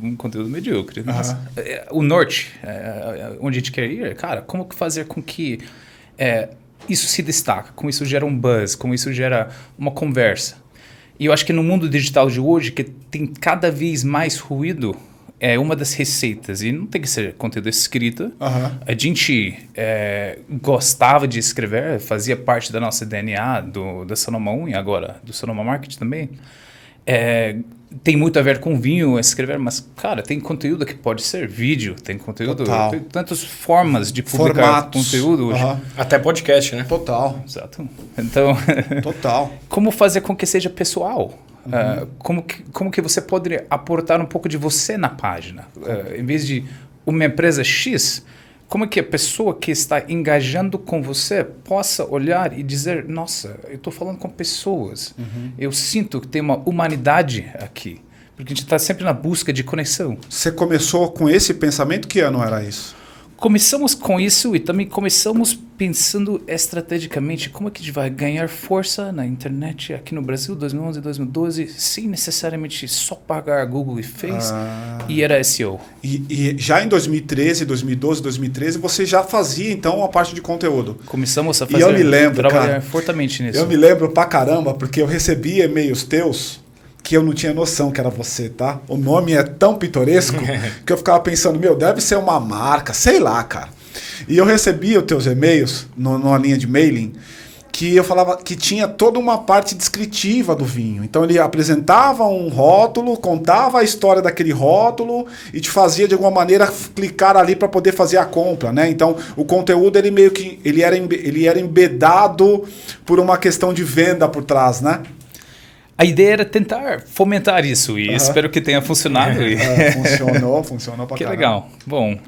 um conteúdo medíocre. Mas o norte, onde a gente quer ir, cara, como fazer com que isso se destaca, como isso gera um buzz, como isso gera uma conversa. E eu acho que no mundo digital de hoje, que tem cada vez mais ruído, é uma das receitas. E não tem que ser conteúdo escrito. A gente gostava de escrever, fazia parte da nossa DNA, da Sonoma 1 e agora do Sonoma Marketing também. Tem muito a ver com vinho, escrever, mas, cara, tem conteúdo que pode ser vídeo, tem conteúdo, tem tantas formas de publicar conteúdo hoje. Até podcast, né? Total. Exato. Então, total. Como fazer com que seja pessoal? Como que você pode aportar um pouco de você na página? Em vez de uma empresa X, como que a pessoa que está engajando com você possa olhar e dizer, nossa, eu estou falando com pessoas. Eu sinto que tem uma humanidade aqui. Porque a gente está sempre na busca de conexão. Você começou com esse pensamento? Que ano era isso? Começamos com isso e também começamos pensando estrategicamente como é que a gente vai ganhar força na internet aqui no Brasil, 2011, 2012, sem necessariamente só pagar Google e Face, e era SEO. E já em 2013, 2012, 2013, você já fazia então uma parte de conteúdo. Começamos a fazer, e eu me lembro, trabalhar fortemente nisso. Eu me lembro pra caramba, porque eu recebi e-mails teus que eu não tinha noção que era você, tá? O nome é tão pitoresco que eu ficava pensando, deve ser uma marca, sei lá, cara. E eu recebia os teus e-mails numa linha de mailing que eu falava que tinha toda uma parte descritiva do vinho. Então ele apresentava um rótulo, contava a história daquele rótulo e te fazia de alguma maneira clicar ali para poder fazer a compra, né? Então o conteúdo ele meio que ele era embedado por uma questão de venda por trás, né? A ideia era tentar fomentar isso e espero que tenha funcionado. Funcionou pra que caramba. Legal. Bom,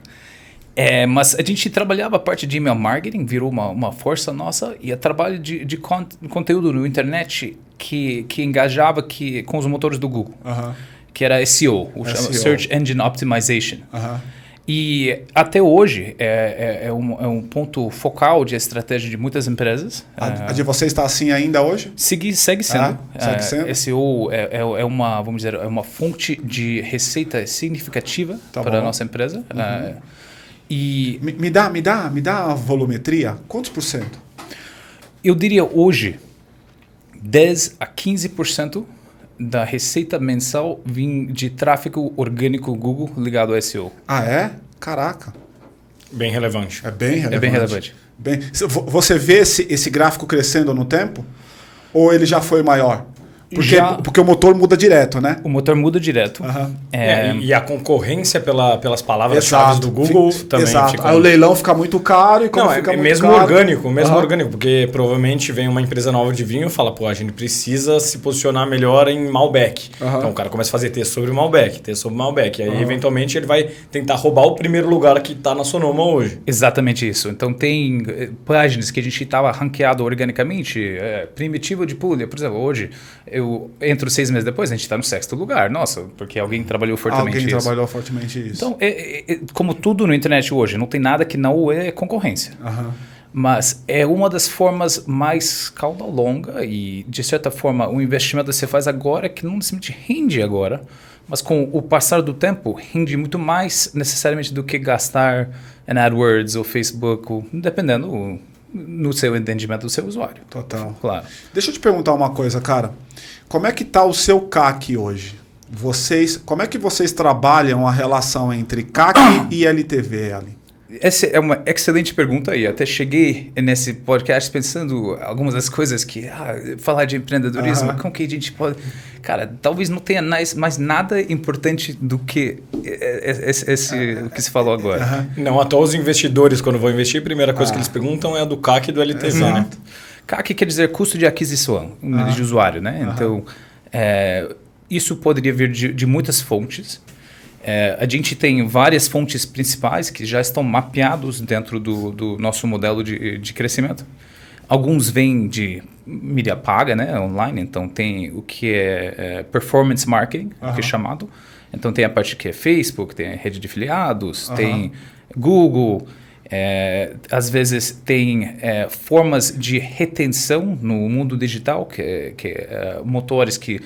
mas a gente trabalhava a parte de email marketing, virou uma força nossa, e o trabalho de conteúdo no internet que engajava com os motores do Google, que era SEO, Search Engine Optimization. E até hoje é um ponto focal de estratégia de muitas empresas. A de vocês está assim ainda hoje? Segue sendo. Segue sendo? SEO é uma, vamos dizer, é uma fonte de receita significativa para a nossa empresa. E me dá a volumetria? Quantos por cento? Eu diria hoje 10 a 15% da receita mensal vem de tráfego orgânico Google ligado ao SEO. Ah, é? Caraca. Bem relevante. É bem relevante. É bem relevante. Você vê esse gráfico crescendo no tempo? Ou ele já foi maior? Porque o motor muda direto, né? O motor muda direto. E a concorrência pelas palavras-chave do Google também fica... Aí o leilão fica muito caro e como fica muito mesmo caro... orgânico, porque provavelmente vem uma empresa nova de vinho e fala, pô, a gente precisa se posicionar melhor em Malbec. Então o cara começa a fazer texto sobre Malbec. E aí, eventualmente, ele vai tentar roubar o primeiro lugar que está na Sonoma hoje. Exatamente isso. Então tem páginas que a gente estava ranqueado organicamente, Primitivo de Puglia, por exemplo, hoje... Eu entro 6 meses depois, a gente está no 6º lugar. Nossa, porque alguém trabalhou fortemente isso. Então, como tudo na internet hoje, não tem nada que não é concorrência. Mas é uma das formas mais cauda longa e, de certa forma, o investimento que você faz agora que não necessariamente rende agora, mas com o passar do tempo, rende muito mais necessariamente do que gastar em AdWords ou Facebook, dependendo... no seu entendimento do seu usuário. Total. Claro. Deixa eu te perguntar uma coisa, cara. Como é que tá o seu CAC hoje? Como é que vocês trabalham a relação entre CAC e LTV, Ali? Essa é uma excelente pergunta e até cheguei nesse podcast pensando algumas das coisas que... falar de empreendedorismo, como que a gente pode... Cara, talvez não tenha mais nada importante do que o que se falou agora. Não, até os investidores, quando vão investir, a primeira coisa que eles perguntam é a do CAC e do LTV, né? CAC quer dizer custo de aquisição de usuário, né? Então, isso poderia vir de muitas fontes. A gente tem várias fontes principais que já estão mapeados dentro do nosso modelo de crescimento. Alguns vêm de mídia paga, né, online. Então, tem o que é performance marketing, que é chamado. Então, tem a parte que é Facebook, tem a rede de afiliados, tem Google. Às vezes, tem formas de retenção no mundo digital, que é motores que...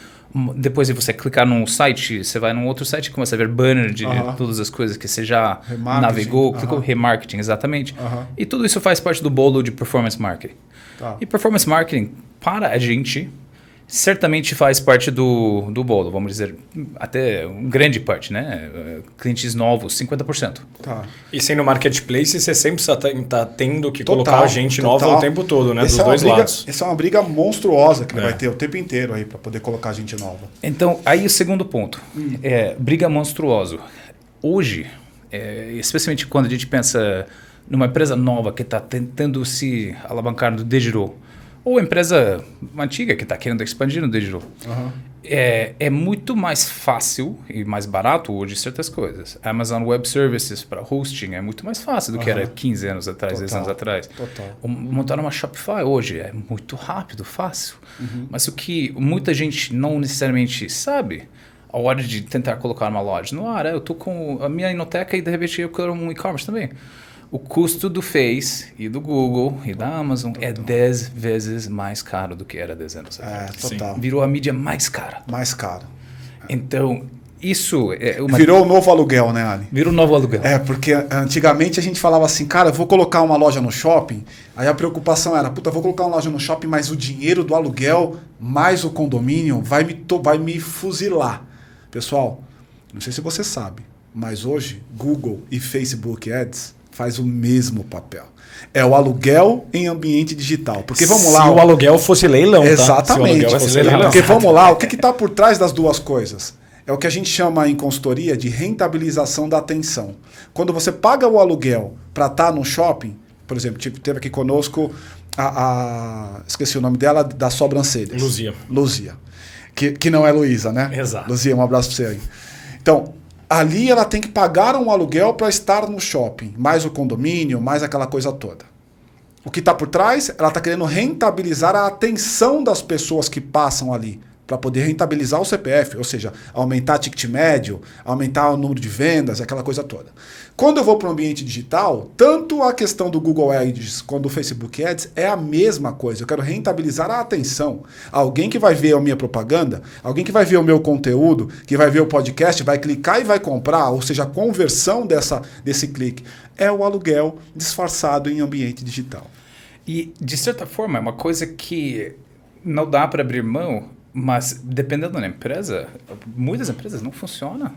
Depois de você clicar num site, você vai num outro site e começa a ver banner de todas as coisas que você já navegou, clicou, remarketing, exatamente. E tudo isso faz parte do bolo de performance marketing. E performance marketing, para a gente, certamente faz parte do bolo, vamos dizer, até uma grande parte, né? Clientes novos, 50%. E sendo marketplace, você sempre está tendo que colocar gente nova o tempo todo, né? Dos dois lados. Essa é uma briga monstruosa que vai ter o tempo inteiro aí para poder colocar gente nova. Então, aí o segundo ponto, briga monstruosa. Hoje, especialmente quando a gente pensa numa empresa nova que está tentando se alavancar no digital, ou empresa antiga que está querendo expandir no digital. É muito mais fácil e mais barato hoje certas coisas. Amazon Web Services para hosting é muito mais fácil do que era 15 anos atrás, 10 anos atrás. Montar uma Shopify hoje é muito rápido, fácil. Mas o que muita gente não necessariamente sabe, a hora de tentar colocar uma loja no ar, eu estou com a minha inoteca e de repente eu quero um e-commerce também. O custo do Face e do Google e da Amazon é 10 vezes mais caro do que era 10 anos atrás. Total. Virou a mídia mais cara. Mais caro. Então, isso é uma... Virou o novo aluguel, né, Ali? Virou o novo aluguel. Porque antigamente a gente falava assim, cara, eu vou colocar uma loja no shopping. Aí a preocupação era, vou colocar uma loja no shopping, mas o dinheiro do aluguel mais o condomínio vai me fuzilar. Pessoal, não sei se você sabe, mas hoje Google e Facebook Ads faz o mesmo papel. É o aluguel em ambiente digital. Porque vamos lá. Se o aluguel fosse leilão, exatamente. Se o aluguel fosse leilão. Porque vamos lá, o que está por trás das duas coisas? É o que a gente chama em consultoria de rentabilização da atenção. Quando você paga o aluguel para estar no shopping, por exemplo, teve aqui conosco esqueci o nome dela, da sobrancelhas. Luzia. Que não é Luísa, né? Exato. Luzia, um abraço para você aí. Então, ali ela tem que pagar um aluguel para estar no shopping, mais o condomínio, mais aquela coisa toda. O que está por trás, ela está querendo rentabilizar a atenção das pessoas que passam ali, para poder rentabilizar o CPF, ou seja, aumentar ticket médio, aumentar o número de vendas, aquela coisa toda. Quando eu vou para o ambiente digital, tanto a questão do Google Ads quanto do Facebook Ads é a mesma coisa. Eu quero rentabilizar a atenção. Alguém que vai ver a minha propaganda, alguém que vai ver o meu conteúdo, que vai ver o podcast, vai clicar e vai comprar, ou seja, a conversão desse clique é o aluguel disfarçado em ambiente digital. E, de certa forma, é uma coisa que não dá para abrir mão, mas dependendo da empresa, muitas empresas não funcionam.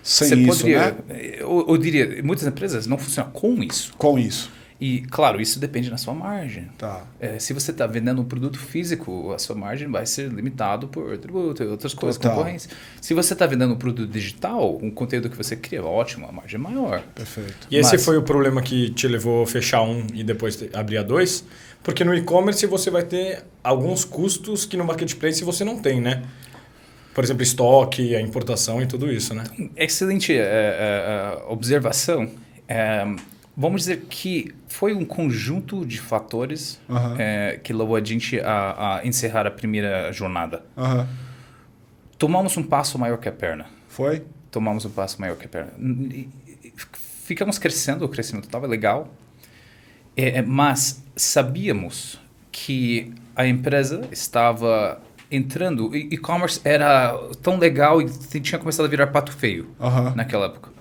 Sem isso, né? Eu diria, muitas empresas não funcionam com isso. Com isso. E, claro, isso depende da sua margem. Tá. Se você está vendendo um produto físico, a sua margem vai ser limitado por tributo e outras coisas, Total. concorrência. Se você está vendendo um produto digital, um conteúdo que você cria, ótimo, a margem é maior. Perfeito. E esse foi o problema que te levou a fechar um e depois abrir a dois? Porque no e-commerce você vai ter alguns custos que no marketplace você não tem, né? Por exemplo, estoque, a importação e tudo isso, né? Excelente observação. Vamos dizer que foi um conjunto de fatores que levou a gente a encerrar a primeira jornada. Tomamos um passo maior que a perna. Foi? Tomamos um passo maior que a perna. Ficamos crescendo, o crescimento estava legal, mas sabíamos que a empresa estava entrando, e-commerce era tão legal e tinha começado a virar pato feio naquela época.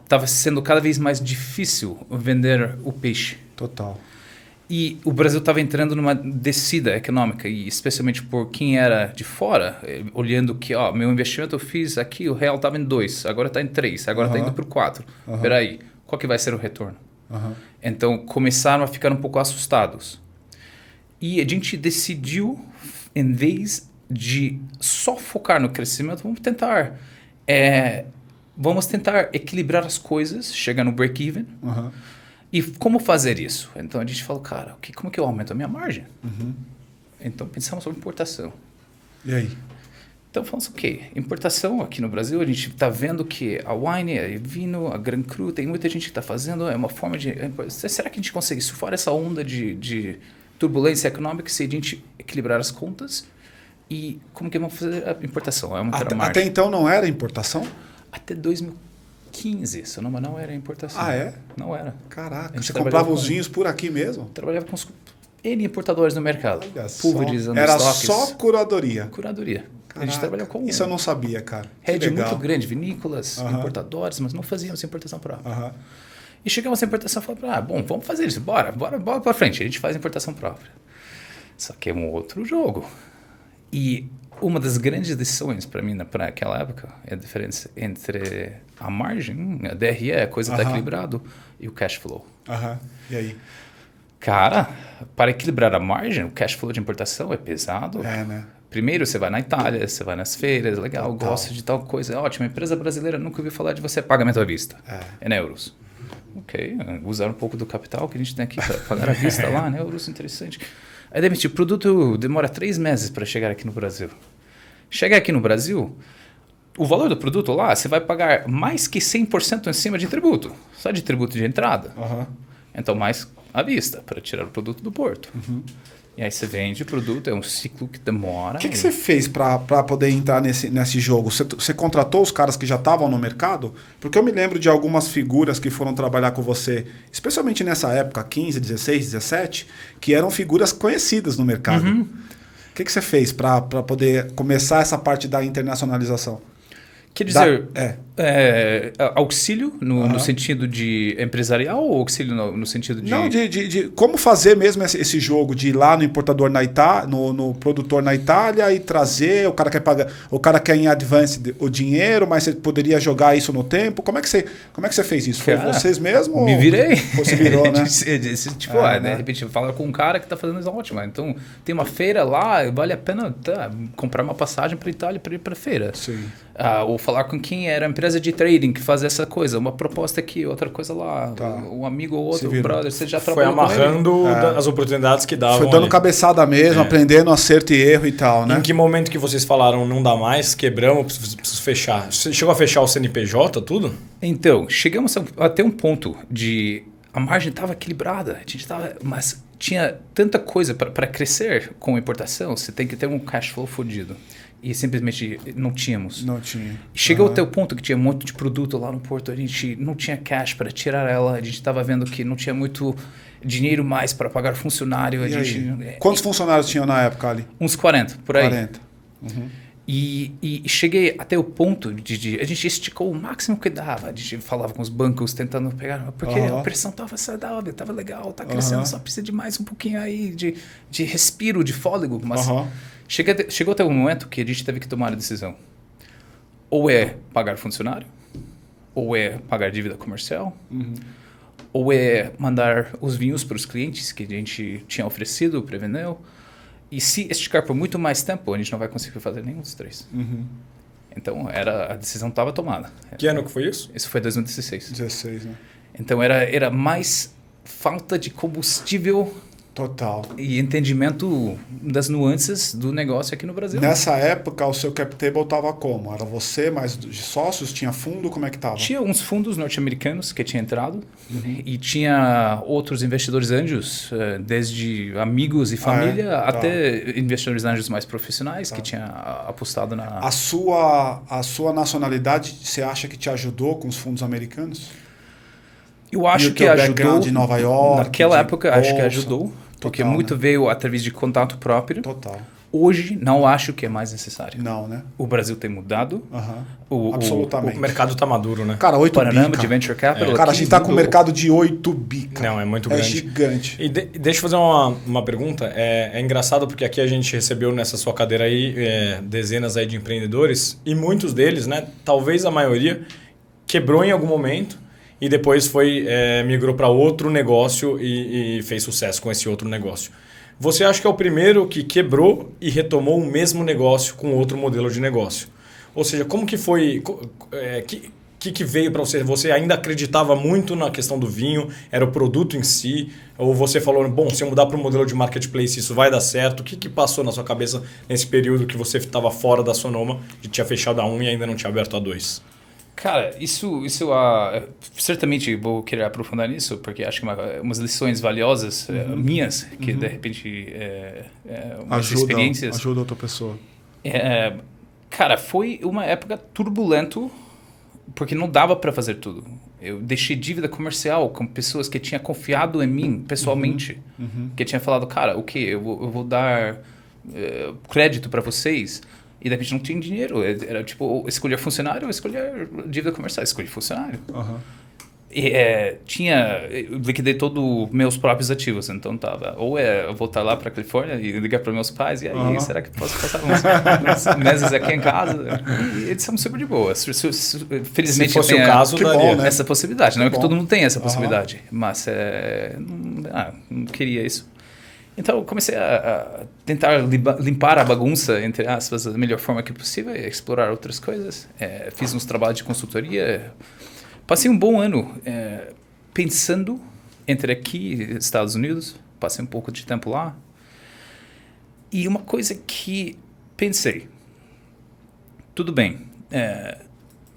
Estava sendo cada vez mais difícil vender o peixe. Total. E o Brasil estava entrando numa descida econômica, e especialmente por quem era de fora, olhando que, meu investimento eu fiz aqui, o real estava em 2, agora está em 3, agora está indo para o 4. Espera aí, qual que vai ser o retorno? Então, começaram a ficar um pouco assustados. E a gente decidiu, em vez de só focar no crescimento, vamos tentar equilibrar as coisas, chegar no break-even. E como fazer isso? Então a gente falou, cara, como que eu aumento a minha margem? Então pensamos sobre importação. E aí? Então falamos, importação aqui no Brasil, a gente está vendo que a wine, a vinho, a Grand Cru, tem muita gente que está fazendo, é uma forma de... Será que a gente consegue surfar essa onda de turbulência econômica se a gente equilibrar as contas? E como que vamos fazer a importação? Até então não era importação? Até 2015, se não era importação. Ah, é? Não era. Caraca, você comprava os vinhos por aqui mesmo? Trabalhava com os N importadores no mercado. Pulverizando era estoques. Só curadoria? Curadoria. Caraca, a gente trabalhava com... Isso eu não sabia, cara. Rede muito grande, vinícolas, importadores, mas não fazíamos importação própria. E chegamos à importação e falamos, vamos fazer isso, bora para frente. A gente faz importação própria. Só que é um outro jogo. E uma das grandes decisões para mim, para aquela época, é a diferença entre a margem, a DRE, a coisa está equilibrado, e o cash flow. E aí? Cara, para equilibrar a margem, o cash flow de importação é pesado. Né? Primeiro você vai na Itália, você vai nas feiras, legal, gosta de tal coisa, é ótimo. A empresa brasileira nunca ouviu falar de você, pagamento à vista, em euros. Usar um pouco do capital que a gente tem aqui para pagar à vista lá, né? Euros, interessante. Aí demitir, o produto demora 3 meses para chegar aqui no Brasil. Chegar aqui no Brasil, o valor do produto lá, você vai pagar mais que 100% em cima de tributo, só de tributo de entrada. Então, mais à vista, para tirar o produto do porto. E aí você vende o produto, é um ciclo que demora. O que você fez para poder entrar nesse jogo? Você contratou os caras que já estavam no mercado? Porque eu me lembro de algumas figuras que foram trabalhar com você, especialmente nessa época, 15, 16, 17, que eram figuras conhecidas no mercado. O que você fez para poder começar essa parte da internacionalização? Quer dizer, auxílio no sentido de empresarial ou auxílio no sentido de... Não, de como fazer mesmo esse jogo de ir lá no importador na Itália, no produtor na Itália e trazer, o cara quer pagar, o cara quer em advance o dinheiro, mas você poderia jogar isso no tempo. Como é que você fez isso? Foi vocês mesmo? Me virei. Você virou, né? De repente, fala com um cara que está fazendo isso ótimo. Então, tem uma feira lá, vale a pena comprar uma passagem para a Itália para ir para a feira. Sim. Ou falar com quem era a empresa de trading que faz essa coisa, uma proposta aqui, outra coisa lá, um amigo ou outro, um brother, você já trabalhou com ele. Foi amarrando as oportunidades que davam. Foi dando cabeçada mesmo, aprendendo acerto e erro e tal, né? Em que momento que vocês falaram, não dá mais, quebramos, preciso fechar? Você chegou a fechar o CNPJ, tudo? Então, chegamos até um ponto de... A margem estava equilibrada, a gente mas tinha tanta coisa para crescer com a importação, você tem que ter um cash flow fodido. E simplesmente não tínhamos. Não tinha. Chegou até o ponto que tinha um monte de produto lá no porto, a gente não tinha cash para tirar ela, a gente estava vendo que não tinha muito dinheiro mais para pagar funcionário. Quantos funcionários tinham na época ali? Uns 40, por aí. 40. E cheguei até o ponto de... A gente esticou o máximo que dava. A gente falava com os bancos tentando pegar... Porque a pressão estava saudável, estava legal, está crescendo, só precisa de mais um pouquinho aí de respiro, de fôlego. Mas chegou até um momento que a gente teve que tomar a decisão. Ou é pagar funcionário, ou é pagar dívida comercial, ou é mandar os vinhos para os clientes que a gente tinha oferecido, preveniu. E se esticar por muito mais tempo, a gente não vai conseguir fazer nenhum dos três. Então, a decisão estava tomada. Que ano que foi isso? Isso foi 2016. 16, né? Então, era mais falta de combustível Total. e entendimento das nuances do negócio aqui no Brasil. Nessa época, o seu cap table estava como? Era você, mais de sócios? Tinha fundo? Como é que estava? Tinha uns fundos norte-americanos que tinham entrado e tinha outros investidores anjos, desde amigos e família até investidores anjos mais profissionais que tinham apostado na... A sua nacionalidade, você acha que te ajudou com os fundos americanos? Eu acho que ajudou. De Nova York, naquela época, bolsa, acho que ajudou. Porque muito veio através de contato próprio. Total. Hoje, não acho que é mais necessário. Não, né? O Brasil tem mudado. Absolutamente. O mercado está maduro, né? Cara, 8 Panorama bi, de Venture Capital. Cara, a gente está com um mercado de 8 bi, cara. Não, é muito grande. É gigante. E deixa eu fazer uma pergunta. É engraçado porque aqui a gente recebeu nessa sua cadeira aí dezenas aí de empreendedores e muitos deles, né? Talvez a maioria, quebrou em algum momento. E depois migrou para outro negócio e fez sucesso com esse outro negócio. Você acha que é o primeiro que quebrou e retomou o mesmo negócio com outro modelo de negócio? Ou seja, como que foi... que veio para você? Você ainda acreditava muito na questão do vinho? Era o produto em si? Ou você falou, bom, se eu mudar para o modelo de marketplace, isso vai dar certo? O que passou na sua cabeça nesse período que você estava fora da Sonoma e tinha fechado a 1 e ainda não tinha aberto a 2? Cara, isso certamente vou querer aprofundar nisso, porque acho que umas lições valiosas minhas, que de repente umas experiências... Ajuda outra pessoa. Cara, foi uma época turbulenta, porque não dava para fazer tudo. Eu deixei dívida comercial com pessoas que tinham confiado em mim pessoalmente, que tinham falado, cara, eu vou dar crédito para vocês... E de repente não tinha dinheiro. Era tipo, escolher funcionário ou escolher dívida comercial. Escolhi funcionário. E, eu liquidei todos meus próprios ativos. Então tava, ou eu voltar lá para a Califórnia e ligar para meus pais. E aí, será que posso passar uns meses aqui em casa? E eles são super de boa. Felizmente, se fosse o caso, daria, né? Essa possibilidade. Não é que todo mundo tem essa possibilidade. Mas não queria isso. Então, eu comecei a tentar limpar a bagunça, entre aspas, da melhor forma que possível, explorar outras coisas. Fiz uns trabalhos de consultoria. Passei um bom ano pensando entre aqui e Estados Unidos. Passei um pouco de tempo lá. E uma coisa que pensei. Tudo bem.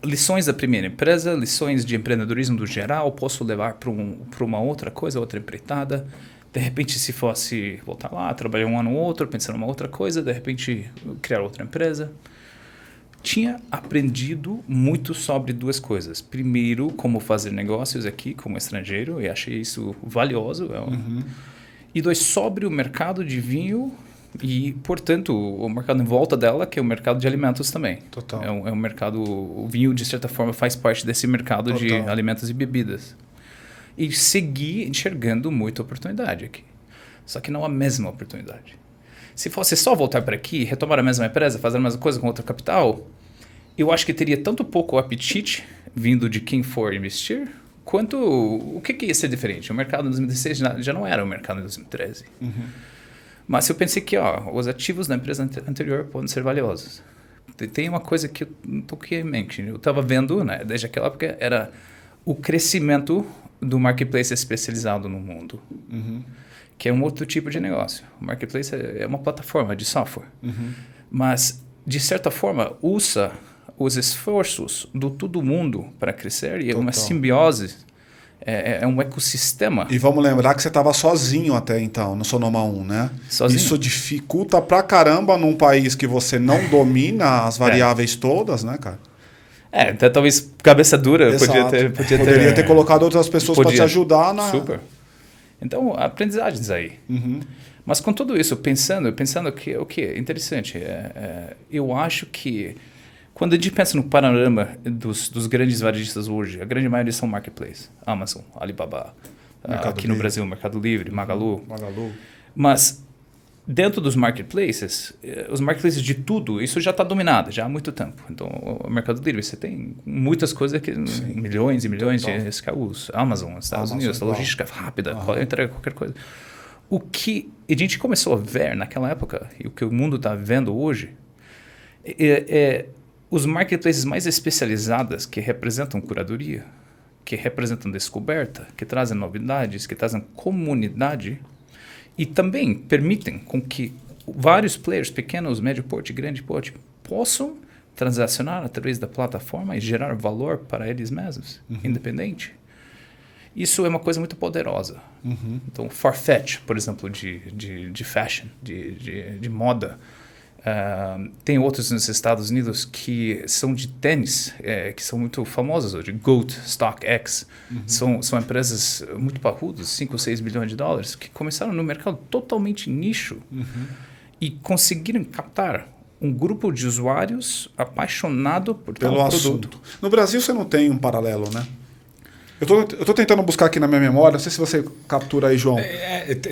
Lições da primeira empresa, lições de empreendedorismo do geral, posso levar para uma outra coisa, outra empreitada. De repente, se fosse voltar lá, trabalhar um ano ou outro, pensar numa outra coisa, de repente criar outra empresa. Tinha aprendido muito sobre duas coisas. Primeiro, como fazer negócios aqui como estrangeiro, e achei isso valioso. E dois, sobre o mercado de vinho e, portanto, o mercado em volta dela, que é o mercado de alimentos também. Total. É um mercado... O vinho, de certa forma, faz parte desse mercado de alimentos e bebidas. E segui enxergando muita oportunidade aqui. Só que não a mesma oportunidade. Se fosse só voltar para aqui, retomar a mesma empresa, fazer a mesma coisa com outro capital, eu acho que teria tanto pouco apetite vindo de quem for investir, quanto o que ia ser diferente. O mercado em 2016 já não era o mercado em 2013. Mas eu pensei que os ativos da empresa anterior podem ser valiosos. Tem uma coisa que eu não toquei em mente. Eu estava vendo, né, desde aquela época, era o crescimento do marketplace especializado no mundo, que é um outro tipo de negócio. O marketplace é uma plataforma de software, mas, de certa forma, usa os esforços do todo mundo para crescer e é uma simbiose, é um ecossistema. E vamos lembrar que você estava sozinho até então, no Sonoma 1, né? Sozinho. Isso dificulta pra caramba num país que você não domina as variáveis todas, né, cara? Então talvez cabeça dura poderia ter colocado outras pessoas para te ajudar na... Super. Então, aprendizagens aí. Mas com tudo isso, pensando que o que é interessante, eu acho que quando a gente pensa no panorama dos grandes varejistas hoje, a grande maioria são marketplace, Amazon, Alibaba, aqui no Brasil, Mercado Livre, Magalu. Magalu. Mas dentro dos marketplaces, os marketplaces de tudo, isso já está dominado já há muito tempo. Então, o Mercado Livre, você tem muitas coisas que milhões e milhões de SKUs. Amazon, Estados Unidos, logística rápida, entrega qualquer coisa. O que a gente começou a ver naquela época, e o que o mundo está vendo hoje, os marketplaces mais especializados que representam curadoria, que representam descoberta, que trazem novidades, que trazem comunidade, e também permitem com que vários players, pequenos, médio porte, grande porte, possam transacionar através da plataforma e gerar valor para eles mesmos, independente. Isso é uma coisa muito poderosa. Então, Farfetch, por exemplo, de fashion, de moda. Tem outros nos Estados Unidos que são de tênis, que são muito famosos hoje. GOAT, StockX. São empresas muito parrudas, 5 ou 6 bilhões de dólares, que começaram no mercado totalmente nicho e conseguiram captar um grupo de usuários apaixonado por pelo tal assunto. produto. No Brasil você não tem um paralelo, né? Eu tô tentando buscar aqui na minha memória, não sei se você captura aí, João.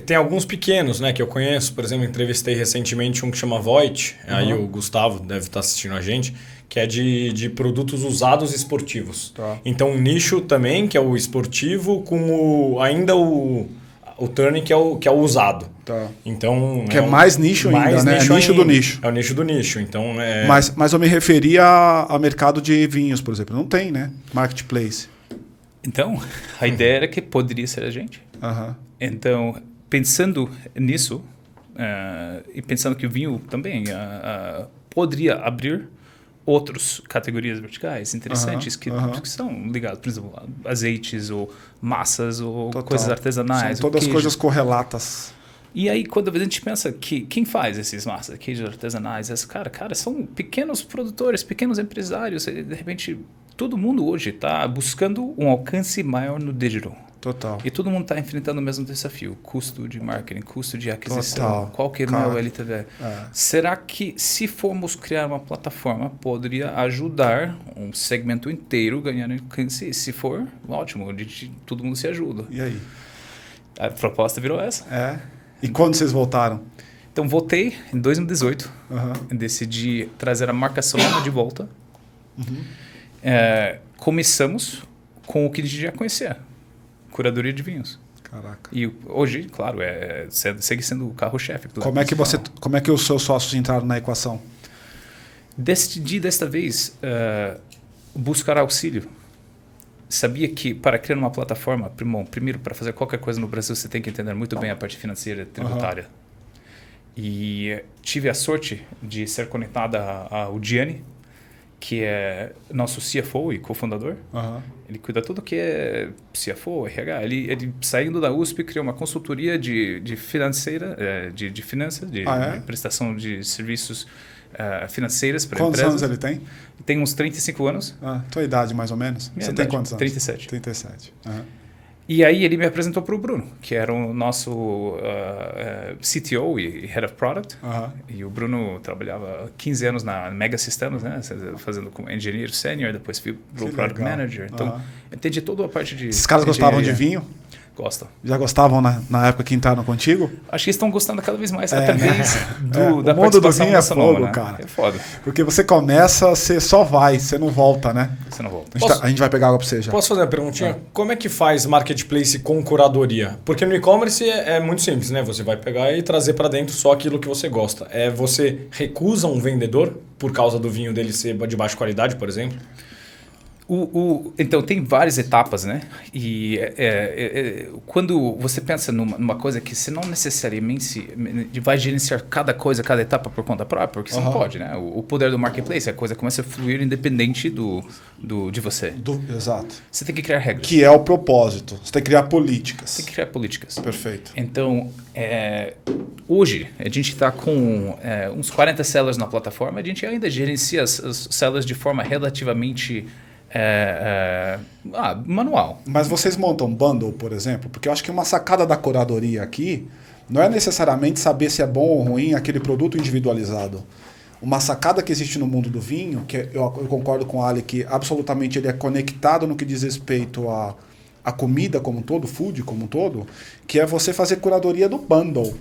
Tem alguns pequenos, né, que eu conheço. Por exemplo, entrevistei recentemente um que chama Voit, aí o Gustavo deve estar assistindo a gente, que é de produtos usados esportivos. Tá. Então, um nicho também, que é o esportivo, com ainda o turning, que é o usado. Tá. Então, Que é mais nicho ainda, né? É nicho do nicho. É o nicho do nicho. Então, Mas eu me referia a mercado de vinhos, por exemplo. Não tem, né? Marketplace. Então, a ideia era que poderia ser a gente. Então, pensando nisso, e pensando que o vinho também poderia abrir outras categorias verticais interessantes que são ligadas, por exemplo, a azeites ou massas ou coisas artesanais. São todas coisas correlatas. E aí, quando a gente pensa que quem faz esses massas, queijos artesanais, cara, são pequenos produtores, pequenos empresários. E, de repente, todo mundo hoje está buscando um alcance maior no digital. Total. E todo mundo está enfrentando o mesmo desafio. Custo de marketing, custo de aquisição, qual que é o meu LTV. Será que, se formos criar uma plataforma, poderia ajudar um segmento inteiro a ganhar alcance? Se for, ótimo, todo mundo se ajuda. E aí? A proposta virou essa. E quando vocês voltaram? Então, voltei em 2018. Decidi trazer a marca Sonoma de volta. Começamos com o que a gente já conhecia. Curadoria de vinhos. Caraca. E hoje, claro, segue sendo o carro-chefe. Como é que os seus sócios entraram na equação? Decidi, desta vez, buscar auxílio. Sabia que para criar uma plataforma, primeiro, para fazer qualquer coisa no Brasil, você tem que entender muito bem a parte financeira e tributária. E tive a sorte de ser conectada ao Gianni, que é nosso CFO e cofundador. Ele cuida tudo que é CFO, RH. Ele saindo da USP, criou uma consultoria de financeira, de finanças, de prestação de serviços financeiras para empresas. Quantos anos ele tem? Tem uns 35 anos. Tua idade, mais ou menos? Você tem quantos anos? 37. 37. E aí ele me apresentou para o Bruno, que era o nosso CTO e Head of Product. E o Bruno trabalhava 15 anos na Mega Systems, né? Fazendo como engenheiro sênior, depois fui para o Product Manager. Então, entendi toda a parte de... Esses caras gostavam de vinho? Gostam. Já gostavam na época que entraram contigo? Acho que estão gostando cada vez mais, através o da mundo do vinho é Sonoma, fogo, né? cara. É foda. Porque você começa, você só vai, você não volta, né? Você não volta. A gente vai pegar água pra você já. Posso fazer uma perguntinha? Como é que faz marketplace com curadoria? Porque no e-commerce é muito simples, né? Você vai pegar e trazer para dentro só aquilo que você gosta. Você recusa um vendedor por causa do vinho dele ser de baixa qualidade, por exemplo? Então, tem várias etapas, né? E quando você pensa numa coisa que você não necessariamente vai gerenciar cada coisa, cada etapa por conta própria, porque você não pode, né? O poder do marketplace, a coisa começa a fluir independente de você. Exato. Você tem que criar regras. Que é o propósito. Você tem que criar políticas. Tem que criar políticas. Perfeito. Então, hoje, a gente está com uns 40 sellers na plataforma. A gente ainda gerencia as sellers de forma relativamente... manual. Mas vocês montam bundle, por exemplo? Porque eu acho que uma sacada da curadoria aqui não é necessariamente saber se é bom ou ruim aquele produto individualizado. Uma sacada que existe no mundo do vinho, que eu concordo com o Ali, que absolutamente ele é conectado no que diz respeito a comida como um todo, food como um todo, que é você fazer curadoria do bundle.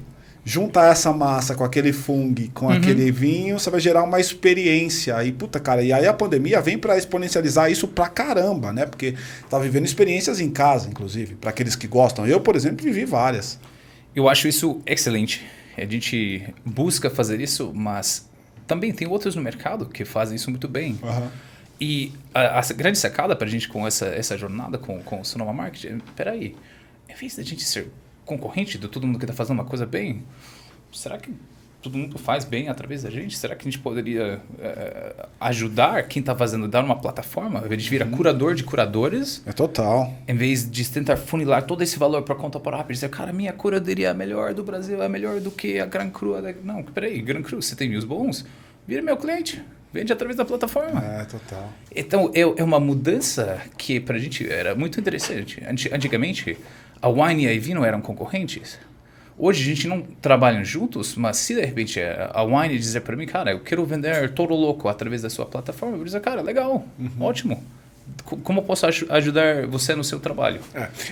junta essa massa com aquele fungo, com aquele vinho, você vai gerar uma experiência. E, puta, cara, e aí a pandemia vem para exponencializar isso pra caramba, né? Porque tá vivendo experiências em casa, inclusive, para aqueles que gostam. Eu, por exemplo, vivi várias. Eu acho isso excelente. A gente busca fazer isso, mas também tem outros no mercado que fazem isso muito bem. E a grande sacada para a gente com essa jornada com o Sonoma Marketing, peraí, em vez da gente ser concorrente de todo mundo que está fazendo uma coisa bem, será que todo mundo faz bem através da gente? Será que a gente poderia ajudar quem está fazendo, dar uma plataforma, ao invés de virar curador de curadores? É total. Em vez de tentar funilar todo esse valor para conta própria, dizer, cara, minha curadoria é a melhor do Brasil, é melhor do que a Gran Cru. Não, peraí, Gran Cru, você tem vinhos bons? Vira meu cliente. Vende através da plataforma. É, total. Então, é uma mudança que para a gente era muito interessante. Antigamente, a Wine e a Vino eram concorrentes. Hoje a gente não trabalha juntos, mas se de repente a Wine dizer para mim, cara, eu quero vender Toro Loco através da sua plataforma, eu vou dizer, cara, legal, ótimo. Como eu posso ajudar você no seu trabalho?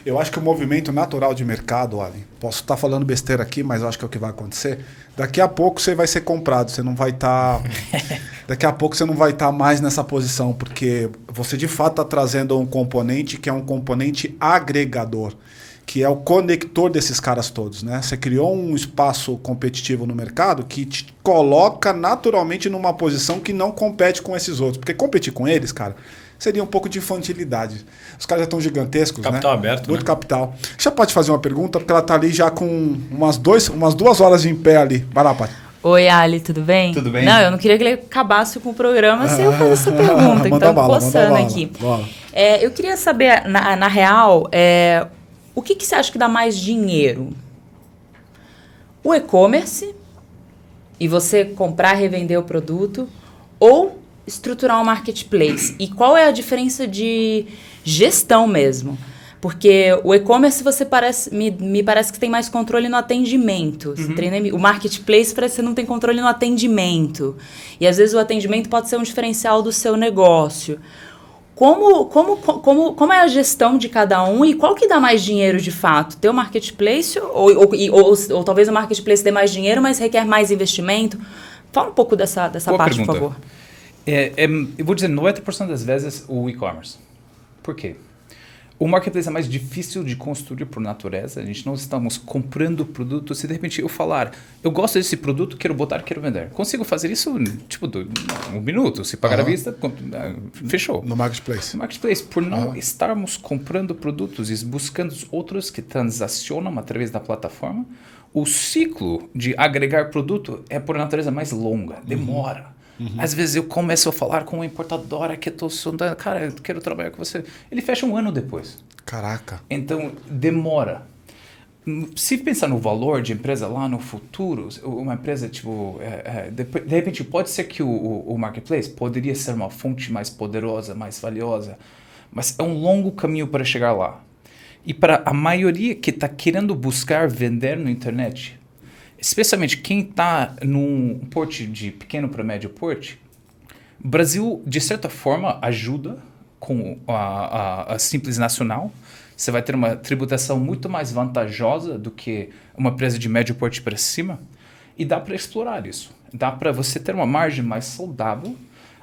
Eu acho que o movimento natural de mercado, Ali, posso estar falando besteira aqui, mas eu acho que é o que vai acontecer. Daqui a pouco você vai ser comprado, você não vai estar... Daqui a pouco você não vai estar mais nessa posição, porque você de fato está trazendo um componente que é um componente agregador, que é o conector desses caras todos, né? Você criou um espaço competitivo no mercado que te coloca naturalmente numa posição que não compete com esses outros. Porque competir com eles, cara, seria um pouco de infantilidade. Os caras já estão gigantescos, capital né? Aberto, muito né? Capital. Já pode fazer uma pergunta, porque ela tá ali já com umas 2 horas em pé ali. Vai lá, Paty. Oi, Ali, tudo bem? Tudo bem? Não, eu não queria que ele acabasse com o programa sem eu fazer essa pergunta, então coçando aqui. Eu queria saber, na real, o que você acha que dá mais dinheiro? O e-commerce, e você comprar, revender o produto, ou estruturar um marketplace? E qual é a diferença de gestão mesmo? Porque o e-commerce me parece que tem mais controle no atendimento. O marketplace parece que você não tem controle no atendimento. E às vezes o atendimento pode ser um diferencial do seu negócio. Como é a gestão de cada um e qual que dá mais dinheiro de fato? Ter o marketplace ou talvez o marketplace dê mais dinheiro, mas requer mais investimento? Fala um pouco dessa parte, pergunta. por favor. Eu vou dizer 90% das vezes o e-commerce. Por quê? O marketplace é mais difícil de construir por natureza. A gente não estamos comprando produtos. Se de repente eu falar, eu gosto desse produto, quero botar, quero vender. Consigo fazer isso tipo 1 minuto. Se pagar à vista, fechou. No marketplace. No marketplace, por não estarmos comprando produtos e buscando outros que transacionam através da plataforma, o ciclo de agregar produto é por natureza mais longa, demora. Às vezes eu começo a falar com uma importadora que estou sondando, cara, eu quero trabalhar com você. Ele fecha 1 ano depois. Caraca. Então, demora. Se pensar no valor de empresa lá no futuro, uma empresa, tipo, de repente pode ser que o marketplace poderia ser uma fonte mais poderosa, mais valiosa, mas é um longo caminho para chegar lá. E para a maioria que está querendo buscar vender na internet, especialmente quem está num porte de pequeno para médio porte, o Brasil, de certa forma, ajuda com a Simples Nacional. Você vai ter uma tributação muito mais vantajosa do que uma empresa de médio porte para cima. E dá para explorar isso. Dá para você ter uma margem mais saudável.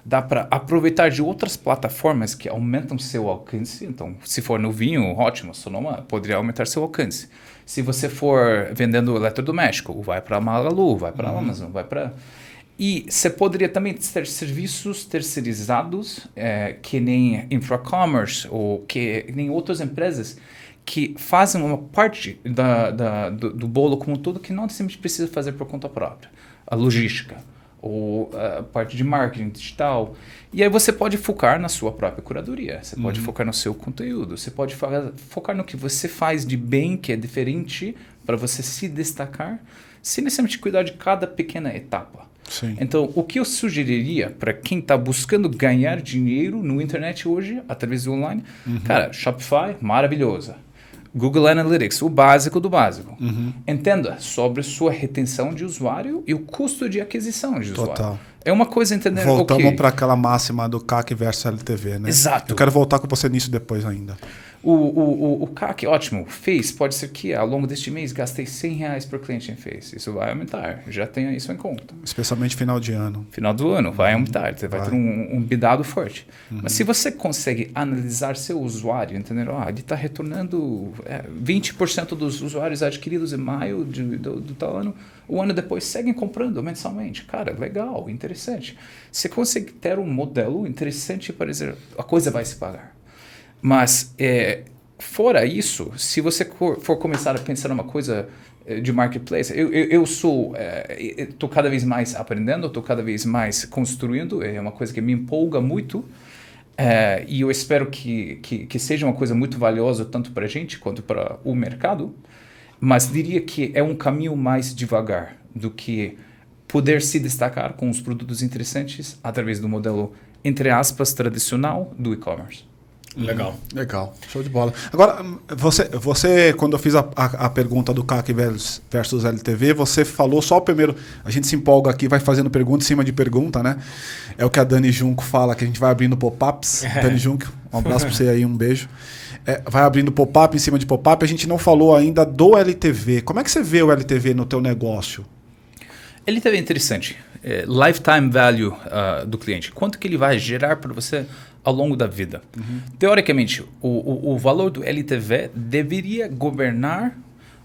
Dá para aproveitar de outras plataformas que aumentam seu alcance. Então, se for no vinho, ótimo, Sonoma poderia aumentar seu alcance. Se você for vendendo eletrodoméstico, vai para a Magalu, vai para a Amazon, vai para... E você poderia também ter serviços terceirizados, que nem Infracommerce ou que nem outras empresas que fazem uma parte do bolo como um todo que não necessariamente precisa fazer por conta própria. A logística, ou a parte de marketing digital. E aí você pode focar na sua própria curadoria, você pode focar no seu conteúdo, você pode focar no que você faz de bem, que é diferente, para você se destacar, sem necessariamente cuidar de cada pequena etapa. Sim. Então, o que eu sugeriria para quem está buscando ganhar dinheiro no internet hoje, através do online, cara, Shopify, maravilhosa. Google Analytics, o básico do básico. Entenda sobre sua retenção de usuário e o custo de aquisição de usuário. Total. É uma coisa entender... Voltamos para aquela máxima do CAC versus LTV, né? Exato. Eu quero voltar com você nisso depois ainda. O CAC, ótimo, fez, pode ser que ao longo deste mês gastei R$100 por cliente em fez. Isso vai aumentar, já tenha isso em conta. Especialmente final de ano. Final do ano, vai aumentar, você vai ter um bidado forte. Mas se você consegue analisar seu usuário, entender, ele está retornando 20% dos usuários adquiridos em maio do tal ano, o ano depois seguem comprando mensalmente. Cara, legal, interessante. Você consegue ter um modelo interessante para dizer, a coisa vai se pagar. Mas, fora isso, se você for começar a pensar numa coisa de marketplace, eu estou cada vez mais aprendendo, estou cada vez mais construindo, é uma coisa que me empolga muito, e eu espero que seja uma coisa muito valiosa tanto para a gente quanto para o mercado, mas diria que é um caminho mais devagar do que poder se destacar com os produtos interessantes através do modelo, entre aspas, tradicional do e-commerce. Legal. Legal, show de bola. Agora, você quando eu fiz a pergunta do CAC versus LTV, você falou só o primeiro. A gente se empolga aqui, vai fazendo pergunta em cima de pergunta, né? É o que a Dani Junco fala, que a gente vai abrindo pop-ups. Dani Junco, um abraço para você aí, um beijo. Vai abrindo pop-up em cima de pop-up. A gente não falou ainda do LTV. Como é que você vê o LTV no teu negócio? LTV é interessante. Lifetime value do cliente. Quanto que ele vai gerar para você ao longo da vida. Teoricamente, o valor do LTV deveria governar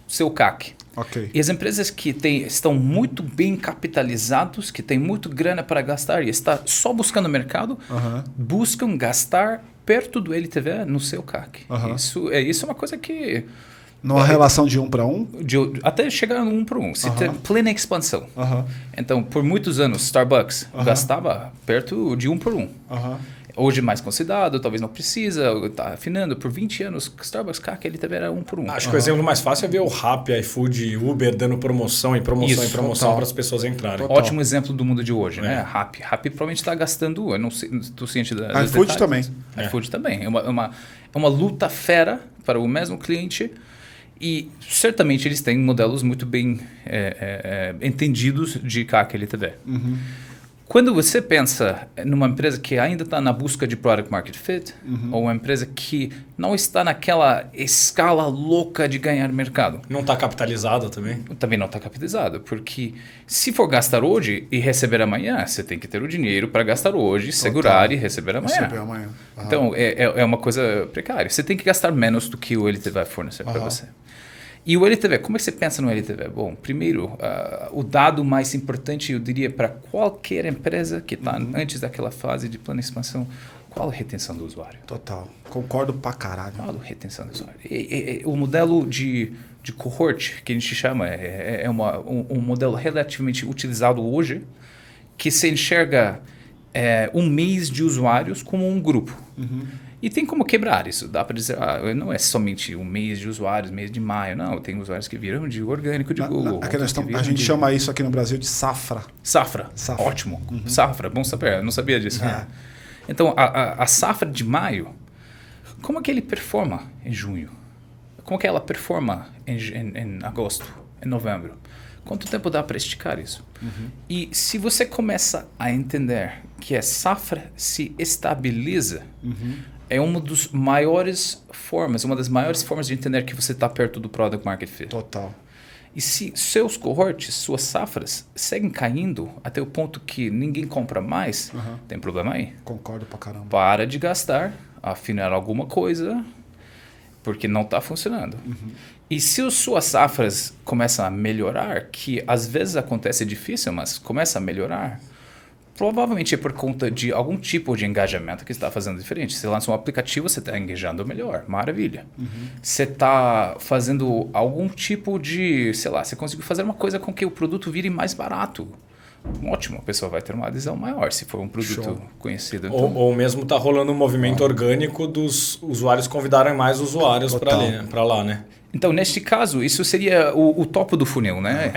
o seu CAC. Okay. E as empresas que estão muito bem capitalizados, que têm muito grana para gastar e estão só buscando mercado, buscam gastar perto do LTV no seu CAC. Isso é uma coisa que... Numa relação de 1 para 1? Até chegar no 1 para 1. Você tem plena expansão. Então, por muitos anos, Starbucks gastava perto de 1 por 1. Hoje mais considerado, talvez não precisa, está afinando. Por 20 anos, Starbucks, CAC, LTV era 1 por 1. Acho que o exemplo mais fácil é ver o Rappi, iFood, Uber dando promoção em promoção em promoção para as pessoas entrarem. Total. Ótimo exemplo do mundo de hoje, né? Rappi provavelmente está gastando, eu não sei, estou ciente da iFood também. iFood também. É uma luta fera para o mesmo cliente e certamente eles têm modelos muito bem entendidos de CAC, LTV. Quando você pensa numa empresa que ainda está na busca de product market fit, ou uma empresa que não está naquela escala louca de ganhar mercado. Não está capitalizada também? Também não está capitalizada, porque se for gastar hoje e receber amanhã, você tem que ter o dinheiro para gastar hoje, segurar e receber amanhã. Então, é uma coisa precária. Você tem que gastar menos do que o LTV vai fornecer para você. E o LTV, como é que você pensa no LTV? Bom, primeiro, o dado mais importante, eu diria, para qualquer empresa que está antes daquela fase de plano de expansão, qual a retenção do usuário? Total. Concordo pra caralho. Qual a retenção do usuário? O modelo de cohort, que a gente chama, um modelo relativamente utilizado hoje, que se enxerga um mês de usuários como um grupo. E tem como quebrar isso. Dá para dizer, não é somente um mês de usuários, mês de maio. Não, tem usuários que viram de orgânico de Google. A gente chama isso aqui no Brasil de safra. Safra. Ótimo. Safra, bom saber. Eu não sabia disso. Então, a safra de maio, como é que ele performa em junho? Como é que ela performa em agosto, em novembro? Quanto tempo dá para esticar isso? E se você começa a entender que a safra se estabiliza, é uma das maiores formas de entender que você está perto do product market fit. Total. E se seus cohorts, suas safras, seguem caindo até o ponto que ninguém compra mais, tem problema aí. Concordo pra caramba. Para de gastar, afinar alguma coisa, porque não está funcionando. E se suas safras começam a melhorar, que às vezes acontece difícil, mas começa a melhorar, provavelmente é por conta de algum tipo de engajamento que está fazendo diferente. Você lança um aplicativo, você está engajando melhor. Maravilha. Você está fazendo algum tipo de, você conseguiu fazer uma coisa com que o produto vire mais barato. Ótimo, a pessoa vai ter uma adesão maior se for um produto conhecido. Então, ou mesmo está rolando um movimento orgânico dos usuários convidarem mais usuários para lá, né? Então, neste caso, isso seria o topo do funil, né?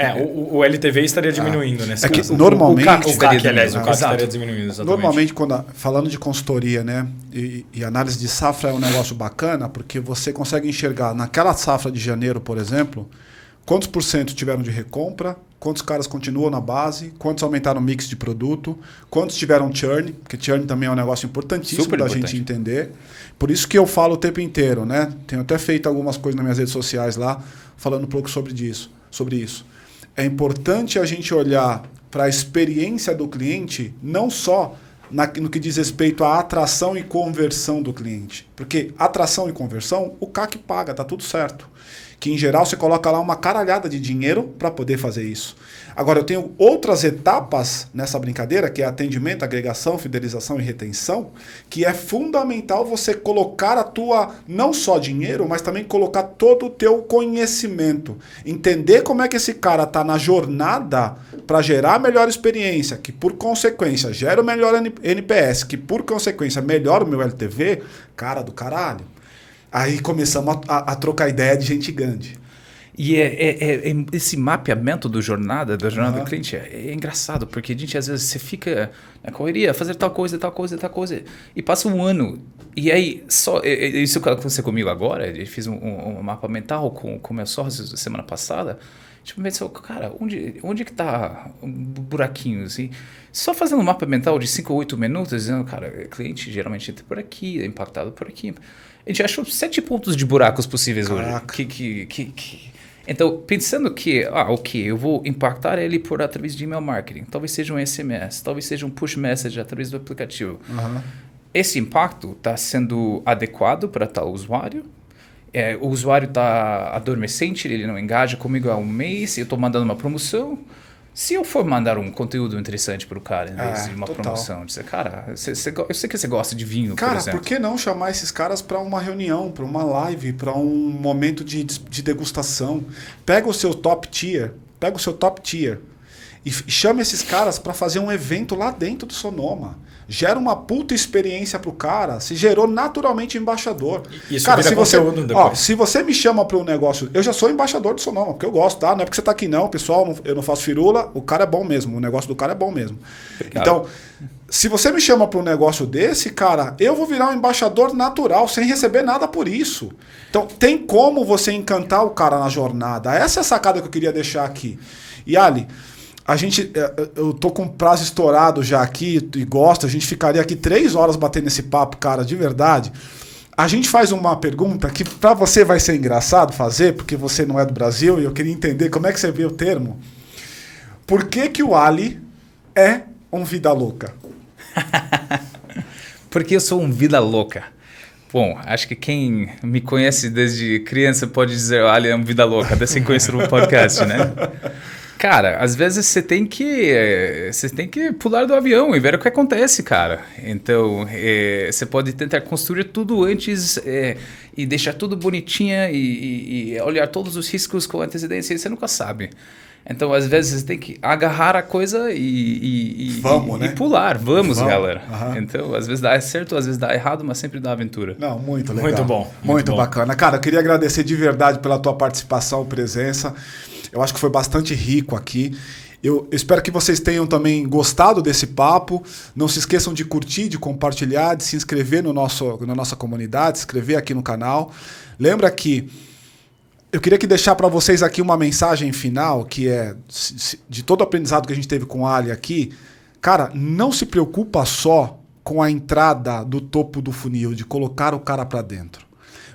O LTV estaria diminuindo, né? É que normalmente... O CAC estaria diminuindo, exatamente. Normalmente, falando de consultoria, né, e análise de safra é um negócio bacana, porque você consegue enxergar naquela safra de janeiro, por exemplo, quantos por cento tiveram de recompra, quantos caras continuam na base, quantos aumentaram o mix de produto, quantos tiveram churn, porque churn também é um negócio importantíssimo da gente entender. Por isso que eu falo o tempo inteiro, né? Tenho até feito algumas coisas nas minhas redes sociais lá, falando um pouco sobre isso. É importante a gente olhar para a experiência do cliente, não só no que diz respeito à atração e conversão do cliente. Porque atração e conversão, o CAC paga, tá tudo certo. Que em geral você coloca lá uma caralhada de dinheiro para poder fazer isso. Agora eu tenho outras etapas nessa brincadeira, que é atendimento, agregação, fidelização e retenção, que é fundamental você colocar a tua, não só dinheiro, mas também colocar todo o teu conhecimento. Entender como é que esse cara está na jornada para gerar a melhor experiência, que por consequência gera o melhor NPS, que por consequência melhora o meu LTV, cara do caralho. Aí começamos a trocar ideia de gente grande. E esse mapeamento da jornada do cliente é engraçado, porque a gente às vezes você fica na correria, fazer tal coisa, e passa um ano. E aí, isso que aconteceu comigo agora, eu fiz um mapa mental com meus sócios semana passada. Tipo, pensou, cara, onde que tá um buraquinho, assim? Só fazendo um mapa mental de 5 ou 8 minutos, dizendo, cara, cliente geralmente entra por aqui, é impactado por aqui. A gente achou 7 pontos de buracos possíveis. Caraca. Hoje. Então, pensando que, eu vou impactar ele através de email marketing, talvez seja um SMS, talvez seja um push message através do aplicativo. Uhum. Esse impacto está sendo adequado para tal usuário. O usuário está adormecente, ele não engaja comigo há um mês, eu estou mandando uma promoção. Se eu for mandar um conteúdo interessante para o cara, em vez de uma promoção, dizer, cara, eu sei que você gosta de vinho, cara, por exemplo. Por que não chamar esses caras para uma reunião, para uma live, para um momento de degustação? Pega o seu top tier e chama esses caras para fazer um evento lá dentro do Sonoma. Gera uma puta experiência pro cara, se gerou naturalmente embaixador. Isso cara, se você me chama para um negócio, eu já sou embaixador do Sonoma, porque eu gosto, tá? Não é porque você tá aqui não, pessoal, eu não faço firula, o cara é bom mesmo, o negócio do cara é bom mesmo. Obrigado. Então, se você me chama para um negócio desse, cara, eu vou virar um embaixador natural, sem receber nada por isso. Então, tem como você encantar o cara na jornada. Essa é a sacada que eu queria deixar aqui. E Ali, eu tô com prazo estourado já aqui e gosto, a gente ficaria aqui 3 horas batendo esse papo, cara, de verdade. A gente faz uma pergunta que para você vai ser engraçado fazer, porque você não é do Brasil e eu queria entender como é que você vê o termo. Por que o Ali é um vida louca? Porque eu sou um vida louca. Bom, acho que quem me conhece desde criança pode dizer, Ali é um vida louca, até sem conhecer o podcast, né? Cara, às vezes você tem que pular do avião e ver o que acontece, cara. Então, você pode tentar construir tudo antes e deixar tudo bonitinho e olhar todos os riscos com antecedência e você nunca sabe. Então, às vezes, você tem que agarrar a coisa e pular. Vamos, galera. Uhum. Então, às vezes dá certo, às vezes dá errado, mas sempre dá aventura. Não, muito legal. Muito bom. Muito bacana. Cara, eu queria agradecer de verdade pela tua participação, presença. Eu acho que foi bastante rico aqui. Eu espero que vocês tenham também gostado desse papo. Não se esqueçam de curtir, de compartilhar, de se inscrever na nossa comunidade, se inscrever aqui no canal. Lembra que eu queria deixar para vocês aqui uma mensagem final, que é de todo o aprendizado que a gente teve com o Ali aqui. Cara, não se preocupa só com a entrada do topo do funil, de colocar o cara para dentro.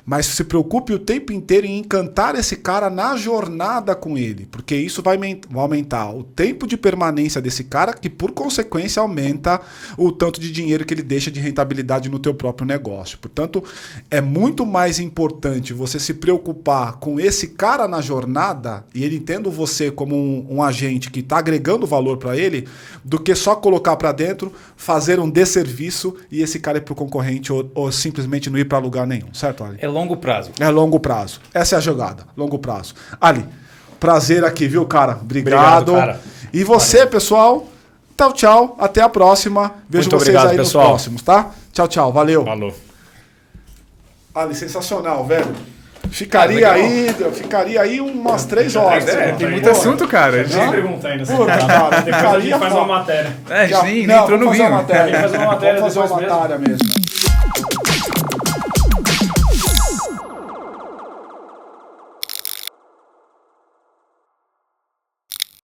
Mas se preocupe o tempo inteiro em encantar esse cara na jornada com ele, porque isso vai aumentar o tempo de permanência desse cara, que por consequência aumenta o tanto de dinheiro que ele deixa de rentabilidade no teu próprio negócio. Portanto, é muito mais importante você se preocupar com esse cara na jornada e ele tendo você como um agente que está agregando valor para ele, do que só colocar para dentro, fazer um desserviço e esse cara ir para o concorrente ou simplesmente não ir para lugar nenhum. Certo, Ali? É longo prazo. É longo prazo. Essa é a jogada. Longo prazo. Ali, prazer aqui, viu, cara? Obrigado. Cara. E você, valeu, pessoal. Tchau. Até a próxima. Vejo muito vocês aí pessoal, nos próximos, tá? Tchau. Valeu. Falou. Ali, sensacional, velho. Ficaria aí umas 3 horas. Tem muito assunto, cara. A gente tem pergunta ainda. Cara, depois a gente faz uma matéria. A gente nem entrou no vinho. Vamos fazer uma matéria mesmo.